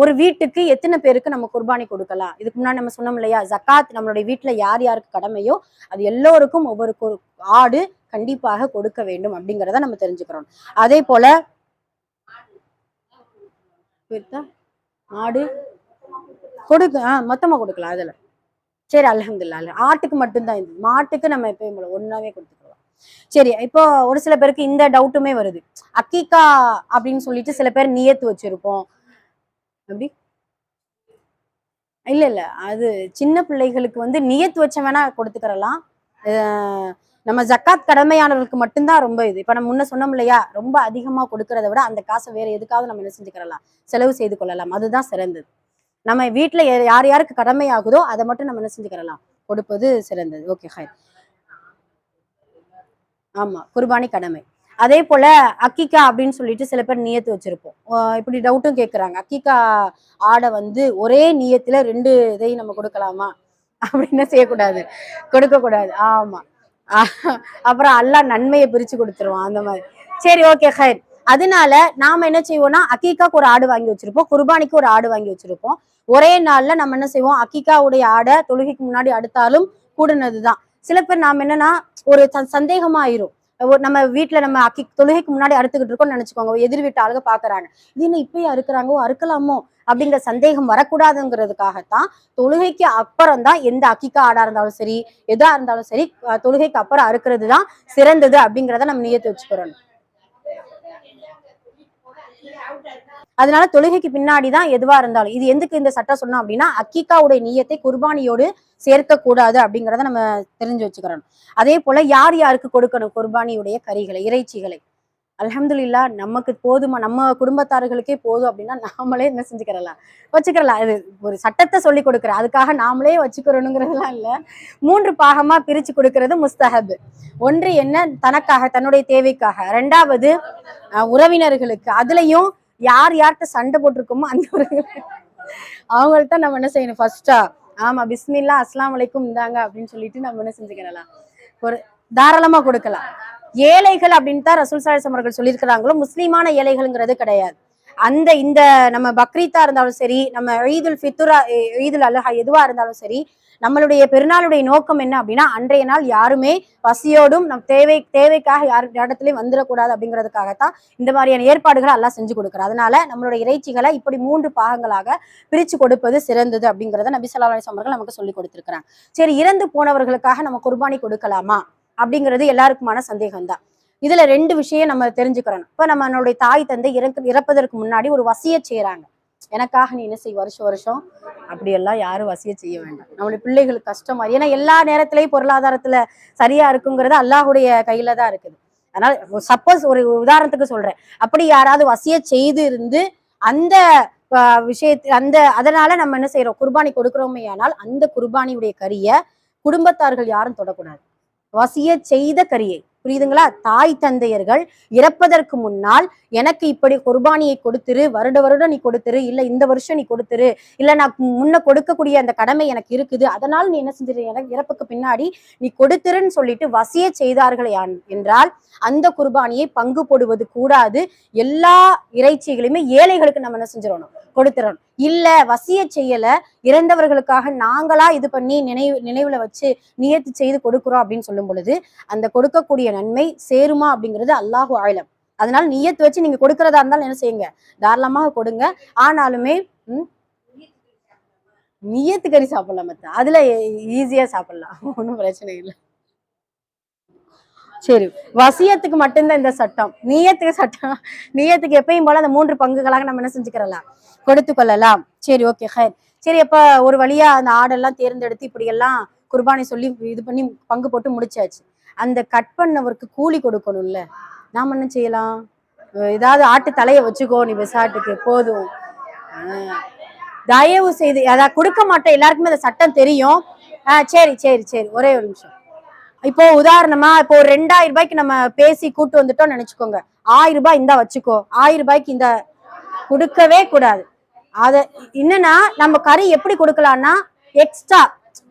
ஒரு வீட்டுக்கு எத்தனை பேருக்கு நம்ம குர்பானி கொடுக்கலாம்? இதுக்கு முன்னாடி நம்ம சொன்னோம் இல்லையா, ஜகாத் நம்மளுடைய வீட்டுல யார் யாருக்கு கடமையோ அது எல்லோருக்கும் ஒவ்வொரு ஆடு கண்டிப்பாக கொடுக்க வேண்டும் அப்படிங்கிறத நம்ம தெரிஞ்சுக்கிறோம். அதே போல ஆடு மொத்தமா கொடுக்கலாம் அதுல. சரி, அல்ஹம்துலில்லாஹ். ஆட்டுக்கு மட்டும்தான் இது, மாட்டுக்கு நம்ம எப்பயும் ஒன்னாவே கொடுத்துக்கலாம். சரி, இப்போ ஒரு சில பேருக்கு இந்த டவுட்டுமே வருது, அக்கீகா அப்படின்னு சொல்லிட்டு சில பேர் நியத்து வச்சிருப்போம். அப்படி இல்ல அது சின்ன பிள்ளைகளுக்கு நியத்து வச்ச வேணா கொடுத்துக்கிறலாம். நம்ம ஜக்காத் கடமையானவர்களுக்கு மட்டும்தான் ரொம்ப இது. இப்ப நம்ம முன்ன சொன்னோம் இல்லையா, ரொம்ப அதிகமா கொடுக்கறத விட அந்த காசை வேற எதுக்காவது நம்ம என்ன செஞ்சுக்கிறலாம், செலவு செய்து கொள்ளலாம். அதுதான் சிறந்தது. நம்ம வீட்டுல யார் யாருக்கு கடமையாகுதோ அதை மட்டும் நம்ம என்ன செஞ்சுக்கிறலாம், கொடுப்பது சிறந்தது. ஓகே ஹைர். ஆமா, குர்பானி கடமை. அதே போல அக்கீகா அப்படின்னு சொல்லிட்டு சில பேர் நியத்து வச்சிருப்போம். இப்படி டவுட்டும் கேட்கறாங்க, அக்கீகா ஆடை ஒரே நியத்துல 2 இதையும் நம்ம கொடுக்கலாமா அப்படின்னு செய்யக்கூடாது, கொடுக்க கூடாது. ஆமா, அப்புறம் அல்லாஹ் நன்மையை பிரிச்சு கொடுத்துருவான் அந்த மாதிரி. சரி, ஓகே ஹைர். அதனால நாம என்ன செய்வோம்னா அக்கீகாக்கு ஒரு ஆடு வாங்கி வச்சிருப்போம், குர்பானிக்கு ஒரு ஆடு வாங்கி வச்சிருப்போம். ஒரே நாள்ல நம்ம என்ன செய்வோம், அக்கீகாவுடைய ஆடை தொழுகைக்கு முன்னாடி அடுத்தாலும் கூடுனதுதான். சில பேர் நாம என்னன்னா ஒரு சந்தேகமா ஆயிரும், நம்ம வீட்டுல நம்ம தொழுகைக்கு முன்னாடி அறுத்துக்கிட்டு இருக்கோம்னு நினைச்சுக்கோங்க, எதிர் வீட்டு ஆளுங்க பாக்குறாங்க, இது என்ன இப்பயே அறுக்குறாங்கோ, அறுக்கலாமோ அப்படிங்கிற சந்தேகம் வரக்கூடாதுங்கிறதுக்காகத்தான் தொழுகைக்கு அப்புறம் தான் எந்த அக்கீகா ஆடா இருந்தாலும் சரி எதா இருந்தாலும் சரி தொழுகைக்கு அப்புறம் அறுக்கிறது தான் சிறந்தது அப்படிங்கிறத நம்ம நியத்து வச்சுக்கிறோம். அதனால தொழுகைக்கு பின்னாடிதான் எதுவா இருந்தாலும். இது எதுக்கு இந்த சட்டம் சொன்னோம் அப்படின்னா, அக்கீகாவுடைய நியத்தை குர்பானியோடு சேர்க்க கூடாது அப்படிங்கிறத நம்ம தெரிஞ்சு வச்சுக்கிறோம். அதே போல யார் யாருக்கு கொடுக்கணும் குர்பானியுடைய கறிகளை, இறைச்சிகளை? அல்ஹம்துலில்லாஹ், நமக்கு போதுமா, நம்ம குடும்பத்தார்களுக்கே போதும் அப்படின்னா நாமளே என்ன செஞ்சுக்கிறலாம், வச்சுக்கிறலாம். இது ஒரு சட்டத்தை சொல்லி கொடுக்குற, அதுக்காக நாமளே வச்சுக்கிறோனுங்கிறதுலாம் இல்ல. 3 பாகமா பிரிச்சு கொடுக்கறது முஸ்தஹப். ஒன்று என்ன, தனக்காக தன்னுடைய தேவைக்காக. 2வது உறவினர்களுக்கு. அதுலயும் யார் யார்கிட்ட சண்டை போட்டிருக்கோமோ அந்த அவங்கள்ட்ட நம்ம என்ன செய்யணும், ஃபர்ஸ்டா ஆமா பிஸ்மில்லா அஸ்லாம் வலைக்கும் இந்தாங்க அப்படின்னு சொல்லிட்டு நம்ம என்ன செஞ்சுக்கலாம், ஒரு தாராளமா கொடுக்கலாம். ஏழைகள் அப்படின்னு தான் ரசூல் ஸல்லல்லாஹு அலைஹி வஸல்லம் அவர்கள் சொல்லியிருக்கிறாங்களோ, முஸ்லீமான ஏழைகள்ங்கிறது கிடையாது. இந்த நம்ம பக்ரீத்தா இருந்தாலும் சரி, நம்ம ஈதுல் ஃபித்ரா, ஈதுல் அல்ஹா எதுவா இருந்தாலும் சரி, நம்மளுடைய பெருநாளுடைய நோக்கம் என்ன அப்படின்னா, அன்றைய நாள் யாருமே பசியோடும் நம் தேவைக்காக யார் இடத்துலயும் வந்துடக்கூடாது அப்படிங்கிறதுக்காகத்தான் இந்த மாதிரியான ஏற்பாடுகளை எல்லாம் செஞ்சு கொடுக்குறோம். அதனால நம்மளுடைய இறைச்சிகளை இப்படி 3 பாகங்களாக பிரிச்சு கொடுப்பது சிறந்தது அப்படிங்கிறத நபி ஸல்லல்லாஹு அலைஹி வஸல்லம் நமக்கு சொல்லி கொடுத்திருக்கிறாங்க. சரி, இறந்து போனவர்களுக்காக நம்ம குர்பானி கொடுக்கலாமா அப்படிங்கிறது எல்லாருக்குமான சந்தேகம் தான். இதுல 2 விஷயம் நம்ம தெரிஞ்சுக்கிறோம். இப்ப நம்மளுடைய தாய் தந்தை இறப்பதற்கு முன்னாடி ஒரு வசியத் செய்யறாங்க, எனக்காக நீ என்ன செய் வருஷம் வருஷம். அப்படியெல்லாம் யாரும் வசிய செய்ய வேண்டாம். நம்மளுடைய பிள்ளைகளுக்கு கஷ்டமா, ஏன்னா எல்லா நேரத்திலயும் பொருளாதாரத்துல சரியா இருக்குங்கிறது அல்லாஹுடைய கையில தான் இருக்குது. அதனால சப்போஸ் ஒரு உதாரணத்துக்கு சொல்றேன், அப்படி யாராவது வசிய செய்து இருந்து அந்த அதனால நம்ம என்ன செய்யறோம், குர்பானி கொடுக்கிறோமே, ஆனால் அந்த குர்பானியுடைய கறியை குடும்பத்தார்கள் யாரும் தொடக்கூடாது. வசிய செய்த கரியை, புரியுதுங்களா? தாய் தந்தையர்கள் இறப்பதற்கு முன்னால் எனக்கு இப்படி குர்பானியை கொடுத்துரு, வருடம் நீ கொடுத்துரு, இல்ல இந்த வருஷம் நீ கொடுத்துரு, இல்ல நான் முன்ன கொடுக்கக்கூடிய அந்த கடமை எனக்கு இருக்குது, அதனால நீ என்ன செஞ்சிரு, எனக்கு இறப்புக்கு பின்னாடி நீ கொடுத்துருன்னு சொல்லிட்டு வசிய செய்தார்கள் என்றால் அந்த குர்பானியை பங்கு போடுவது கூடாது. எல்லா இறைச்சிகளையுமே ஏழைகளுக்கு நம்ம என்ன செஞ்சிடணும், கொடுத்துடணும். இல்ல வசிய செய்யல, இறந்தவர்களுக்காக நாங்களா இது பண்ணி நினைவுல வச்சு நியத்து செய்து கொடுக்குறோம் அப்படின்னு சொல்லும் பொழுது அந்த கொடுக்கக்கூடிய நன்மை சேருமா அப்படிங்கிறது அல்லாஹு ஆலம். அதனால நியத்து வச்சு நீங்க கொடுக்கறதா இருந்தாலும் என்ன செய்யுங்க, தாராளமாக கொடுங்க. ஆனாலுமே நியத்து கறி சாப்பிடலாம், மத்த அதுல ஈஸியா சாப்பிடலாம், ஒன்றும் பிரச்சனை இல்லை. சரி, வசியத்துக்கு மட்டும்தான் இந்த சட்டம். நியத்துக்கு எப்பயும் போல அந்த 3 பங்குகளாக நம்ம என்ன செஞ்சுக்கிறலாம், கொடுத்து கொள்ளலாம். சரி, ஓகே, ஹைர். சரி, அப்ப ஒரு வழியா அந்த ஆடெல்லாம் தேர்ந்தெடுத்து இப்படி எல்லாம் குர்பானி சொல்லி இது பண்ணி பங்கு போட்டு முடிச்சாச்சு. அந்த கட் பண்ணவருக்கு கூலி கொடுக்கணும்ல, நாம என்ன செய்யலாம், ஏதாவது ஆட்டு தலைய வச்சுக்கோ நீ விசாட்டுக்கு போதும், தயவு செய்து அதான் கொடுக்க மாட்டேன். எல்லாருக்குமே அந்த சட்டம் தெரியும். சரி சரி சரி, ஒரே ஒரு நிமிஷம். இப்போ உதாரணமா இப்போ ஒரு 2000 ரூபாய்க்கு நம்ம பேசி கூட்டு வந்துட்டோம்னு நினைச்சுக்கோங்க, 1000 ரூபாய் இந்தா வச்சுக்கோ, 1000 ரூபாய்க்கு இந்த கொடுக்கவே கூடாது. அத என்னன்னா நம்ம கறி எப்படி கொடுக்கலாம்னா, எக்ஸ்ட்ரா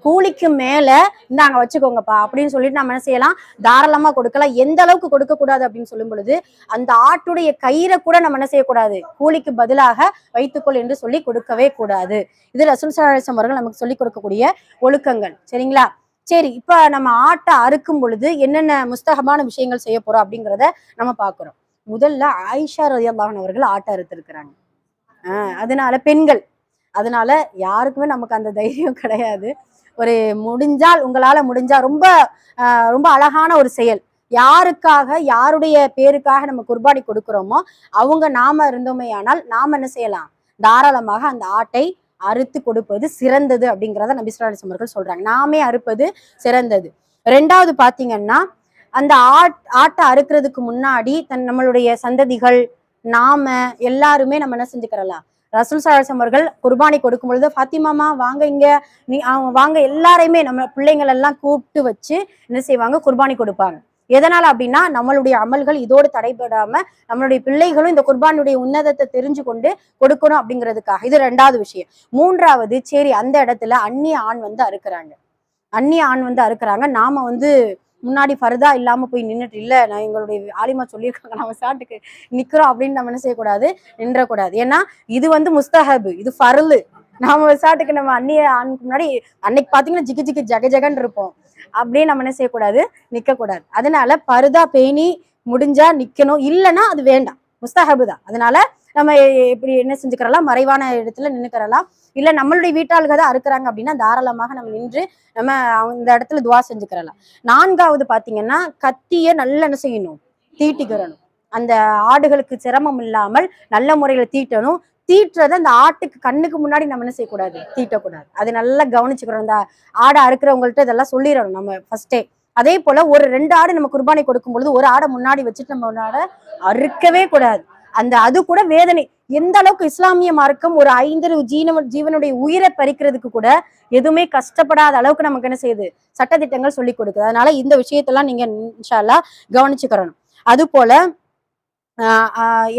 கூலிக்கு மேல இந்தாங்க வச்சுக்கோங்கப்பா அப்படின்னு சொல்லிட்டு நம்ம என்ன செய்யலாம், தாராளமா கொடுக்கலாம். எந்த அளவுக்கு கொடுக்க கூடாது அப்படின்னு சொல்லும் பொழுது, அந்த ஆட்டுடைய கயிறை கூட நம்ம என்ன செய்யக்கூடாது, கூலிக்கு பதிலாக வைத்துக்கொள் என்று சொல்லி கொடுக்கவே கூடாது. இது ரசூல் ஸல்லல்லாஹு அலைஹி வஸல்லம் அவர்கள் நமக்கு சொல்லி கொடுக்கக்கூடிய ஒழுக்கங்கள். சரிங்களா? சரி, இப்ப நம்ம ஆட்டை அறுக்கும் பொழுது என்னென்ன முஸ்தகமான விஷயங்கள் செய்ய போறோம் அப்படிங்கிறத நம்ம பாக்குறோம். முதல்ல ஆயிஷா ரலியல்லாஹு அன்ஹா அவர்கள் ஆட்டை அறுத்திருக்கிறாங்க. அதனால பெண்கள், அதனால யாருக்குமே நமக்கு அந்த தைரியம் கிடையாது. ஒரு முடிஞ்சால், உங்களால முடிஞ்சா ரொம்ப ரொம்ப அழகான ஒரு செயல், யாருக்காக யாருடைய பேருக்காக நம்ம குர்பானி கொடுக்கிறோமோ அவங்க நாம இருந்தோமே, ஆனால் நாம என்ன செய்யலாம், தாராளமாக அந்த ஆட்டை அறுத்து கொடுப்பது சிறந்தது அப்படிங்கிறத நபி ஸல்லல்லாஹு அலைஹி வஸல்லம் அவர்கள் சொல்றாங்க. நாமே அறுப்பது சிறந்தது. 2வது பாத்தீங்கன்னா, அந்த ஆட்டை அறுக்கிறதுக்கு முன்னாடி நம்மளுடைய சந்ததிகள் நாம எல்லாருமே நம்ம என்ன செஞ்சுக்கிறலாம், ரசூல் ஸல்லல்லாஹு அலைஹி வஸல்லம் அவர்கள் குர்பானி கொடுக்கும் பொழுது ஃபாத்திமாமா வாங்க இங்க, வாங்க எல்லாரையுமே நம்ம பிள்ளைங்கள் எல்லாம் கூப்பிட்டு வச்சு என்ன செய்வாங்க, குர்பானி கொடுப்பாங்க. எதனால அப்படின்னா, நம்மளுடைய அமல்கள் இதோடு தடைபடாம நம்மளுடைய பிள்ளைகளும் இந்த குர்பானுடைய உன்னதத்தை தெரிஞ்சு கொண்டு கொடுக்கணும் அப்படிங்கிறதுக்காக. இது 2வது விஷயம். 3வது, சரி அந்த இடத்துல அந்நிய ஆண் வந்து அறுக்கிறாங்க, நாம முன்னாடி ஃபர்தா இல்லாம போய் நின்றுட்டு, இல்ல நான் எங்களுடைய ஆலிமா சொல்லியிருக்காங்க நம்ம சாட்டுக்கு நிக்கிறோம் அப்படின்னு நம்ம என்ன செய்யக்கூடாது, நின்றக்கூடாது. ஏன்னா இது முஸ்தஹபு, இது ஃபர்லு. நாம விசாட்டுக்கு நம்ம அந்நிய ஆணுக்கு முன்னாடி அன்னைக்கு பாத்தீங்கன்னா ஜிக்கு ஜிக்கு ஜக ஜகன்னு இருப்போம், அப்படியே நம்ம என்ன செய்யக்கூடாது, நிக்க கூடாது. அதனால பருதா பேணி முடிஞ்சா நிக்கணும், இல்லைன்னா அது வேண்டாம், முஸ்தஹபு தான். அதனால நம்ம இப்படி என்ன செஞ்சுக்கிறலாம், மறைவான இடத்துல நின்னுக்கிறலாம். இல்ல நம்மளுடைய வீட்டாளுக தான் அறுக்கிறாங்க அப்படின்னா தாராளமாக நம்ம நின்று நம்ம இந்த இடத்துல துவா செஞ்சுக்கிறலாம். 4வது பாத்தீங்கன்னா, கத்திய நல்லா என்ன செய்யணும், தீட்டிக்கிறணும். அந்த ஆடுகளுக்கு சிரமம் இல்லாமல் நல்ல முறையில தீட்டணும். தீட்டுறத அந்த ஆட்டுக்கு கண்ணுக்கு முன்னாடி நம்ம என்ன செய்யக்கூடாது, தீட்டக்கூடாது. அது நல்லா கவனிச்சுக்கிறோம். இந்த ஆடை அறுக்கிறவங்கள்ட்ட இதெல்லாம் சொல்லிடணும் நம்ம ஃபர்ஸ்டே. அதே போல ஒரு 2 ஆடு நம்ம குர்பானி கொடுக்கும் பொழுது ஒரு ஆடை முன்னாடி வச்சுட்டு நம்ம ஆடை அறுக்கவே கூடாது. அது கூட வேதனை. எந்த அளவுக்கு இஸ்லாமிய மார்க்கம் ஒரு 5 ஜீவனுடைய உயிரை பறிக்கிறதுக்கு கூட எதுவுமே கஷ்டப்படாத அளவுக்கு நமக்கு என்ன செய்யுது, சட்டதிட்டங்கள் சொல்லி கொடுக்குது. அதனால இந்த விஷயத்தெல்லாம் நீங்க இன்ஷா அல்லாஹ் கவனிச்சுக்கிறணும். அது போல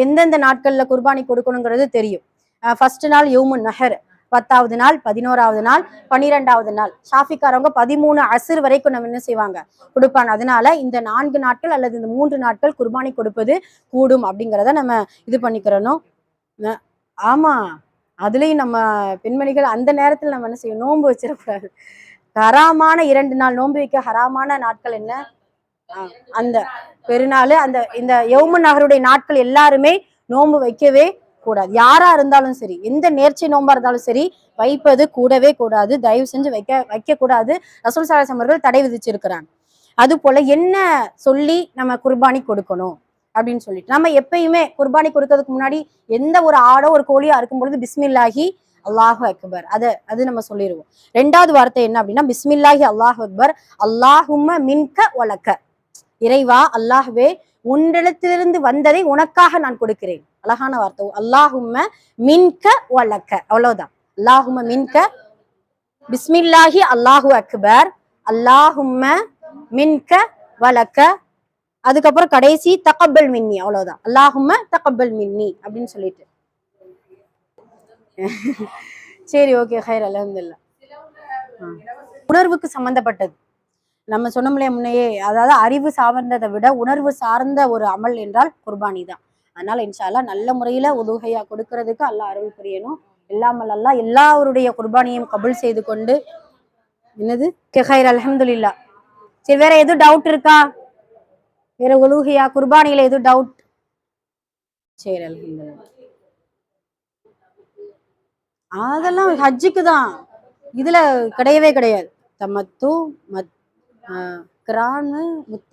எந்தெந்த நாட்கள்ல குர்பானி கொடுக்கணுங்கிறது தெரியும். ஃபர்ஸ்ட் நாள் யௌமுன் நஹர், 10வது நாள், 11வது நாள், 12வது நாள். ஷாஃபிக்காரவங்க 13 அஸ்ர் வரைக்கும் நம்ம என்ன செய்வாங்க, கொடுப்பாங்க. அதனால இந்த 4 நாட்கள் அல்லது இந்த 3 நாட்கள் குர்பானி கொடுப்பது கூடும் அப்படிங்கிறத நம்ம இது பண்ணிக்கிறணும். ஆமா, அதுலயும் நம்ம பெண்மணிகள் அந்த நேரத்துல நம்ம என்ன செய்யும், நோன்பு வச்சிடக்கூடாது. ஹராமான 2 நாள் நோன்பு வைக்க ஹராமான நாட்கள் என்ன? அந்த பெருநாள், அந்த இந்த யௌமு நகருடைய நாட்கள் எல்லாருமே நோன்பு வைக்கவே கூடாது. யாரா இருந்தாலும் சரி, எந்த நேர்ச்சை நோன்பா இருந்தாலும் சரி, வைப்பது கூடவே கூடாது. தயவு செஞ்சு வைக்க கூடாது. ரசூல் ஸல்லல்லாஹு அலைஹி அவர்கள் தடை விதிச்சிருக்கிறாங்க. அது போல என்ன சொல்லி நம்ம குர்பானி கொடுக்கணும் அப்படின்னு சொல்லிட்டு, நம்ம எப்பயுமே குர்பானி கொடுக்கறதுக்கு முன்னாடி எந்த ஒரு ஆடோ ஒரு கோழியோ அறுக்கும் பொழுது பிஸ்மில்லாஹி அல்லாஹு அக்பர் அது நம்ம சொல்லிடுவோம். 2வது வார்த்தை என்ன அப்படின்னா, பிஸ்மில்லாஹி அல்லாஹு அக்பர் அல்லாஹும்ம மின்க வலக்க. இறைவா, அல்லாஹ்வே, உன்னிடத்திலிருந்து வந்ததை உனக்காக நான் கொடுக்கிறேன். அழகான வார்த்தை. அல்லாஹும்ம மின்க வலக்க, அவ்வளவுதான். அல்லாஹும்ம மின்க, பிஸ்மில்லாஹி அல்லாஹு அக்பர் அல்லாஹும்ம மின்க வலக்க. அதுக்கப்புறம் கடைசி தகப்பல் மின்னி, அவ்வளவுதான். அல்லாஹும்ம தகப்பல் மின்னி அப்படின்னு சொல்லிட்டு. சரி, ஓகே, ஹைர், அல்ஹம்துலில்லாஹ். உணர்வுக்கு சம்பந்தப்பட்டது நம்ம சொன்னோம்லையே முன்னையே, அதாவது அறிவு சார்ந்ததை விட உணர்வு சார்ந்த ஒரு அமல் என்றால் குர்பானி தான். அதனால இன்ஷா அல்லாஹ் நல்ல முறையில உதுஹையா கொடுக்கறதுக்கு அல்லாஹ் அருள் புரியணும். எல்லாமல் அல்லாஹ் எல்லாருடைய குர்பானியும் கபுல் செய்து கொண்டு. என்னது? ஹைர், அல்ஹம்துலில்லாஹ். சரி, வேற எதுவும் டவுட் இருக்கா? வேற உலுஹியா குர்பானியில எதுவும் டவுட்? சரி, அல்ஹம்துலில்லாஹ். அதெல்லாம் ஹஜ்ஜுக்கு தான், இதுல கிடையவே கிடையாது. தமத்து கிரானு முத்த,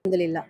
அல்ஹம்துலில்லாஹ்.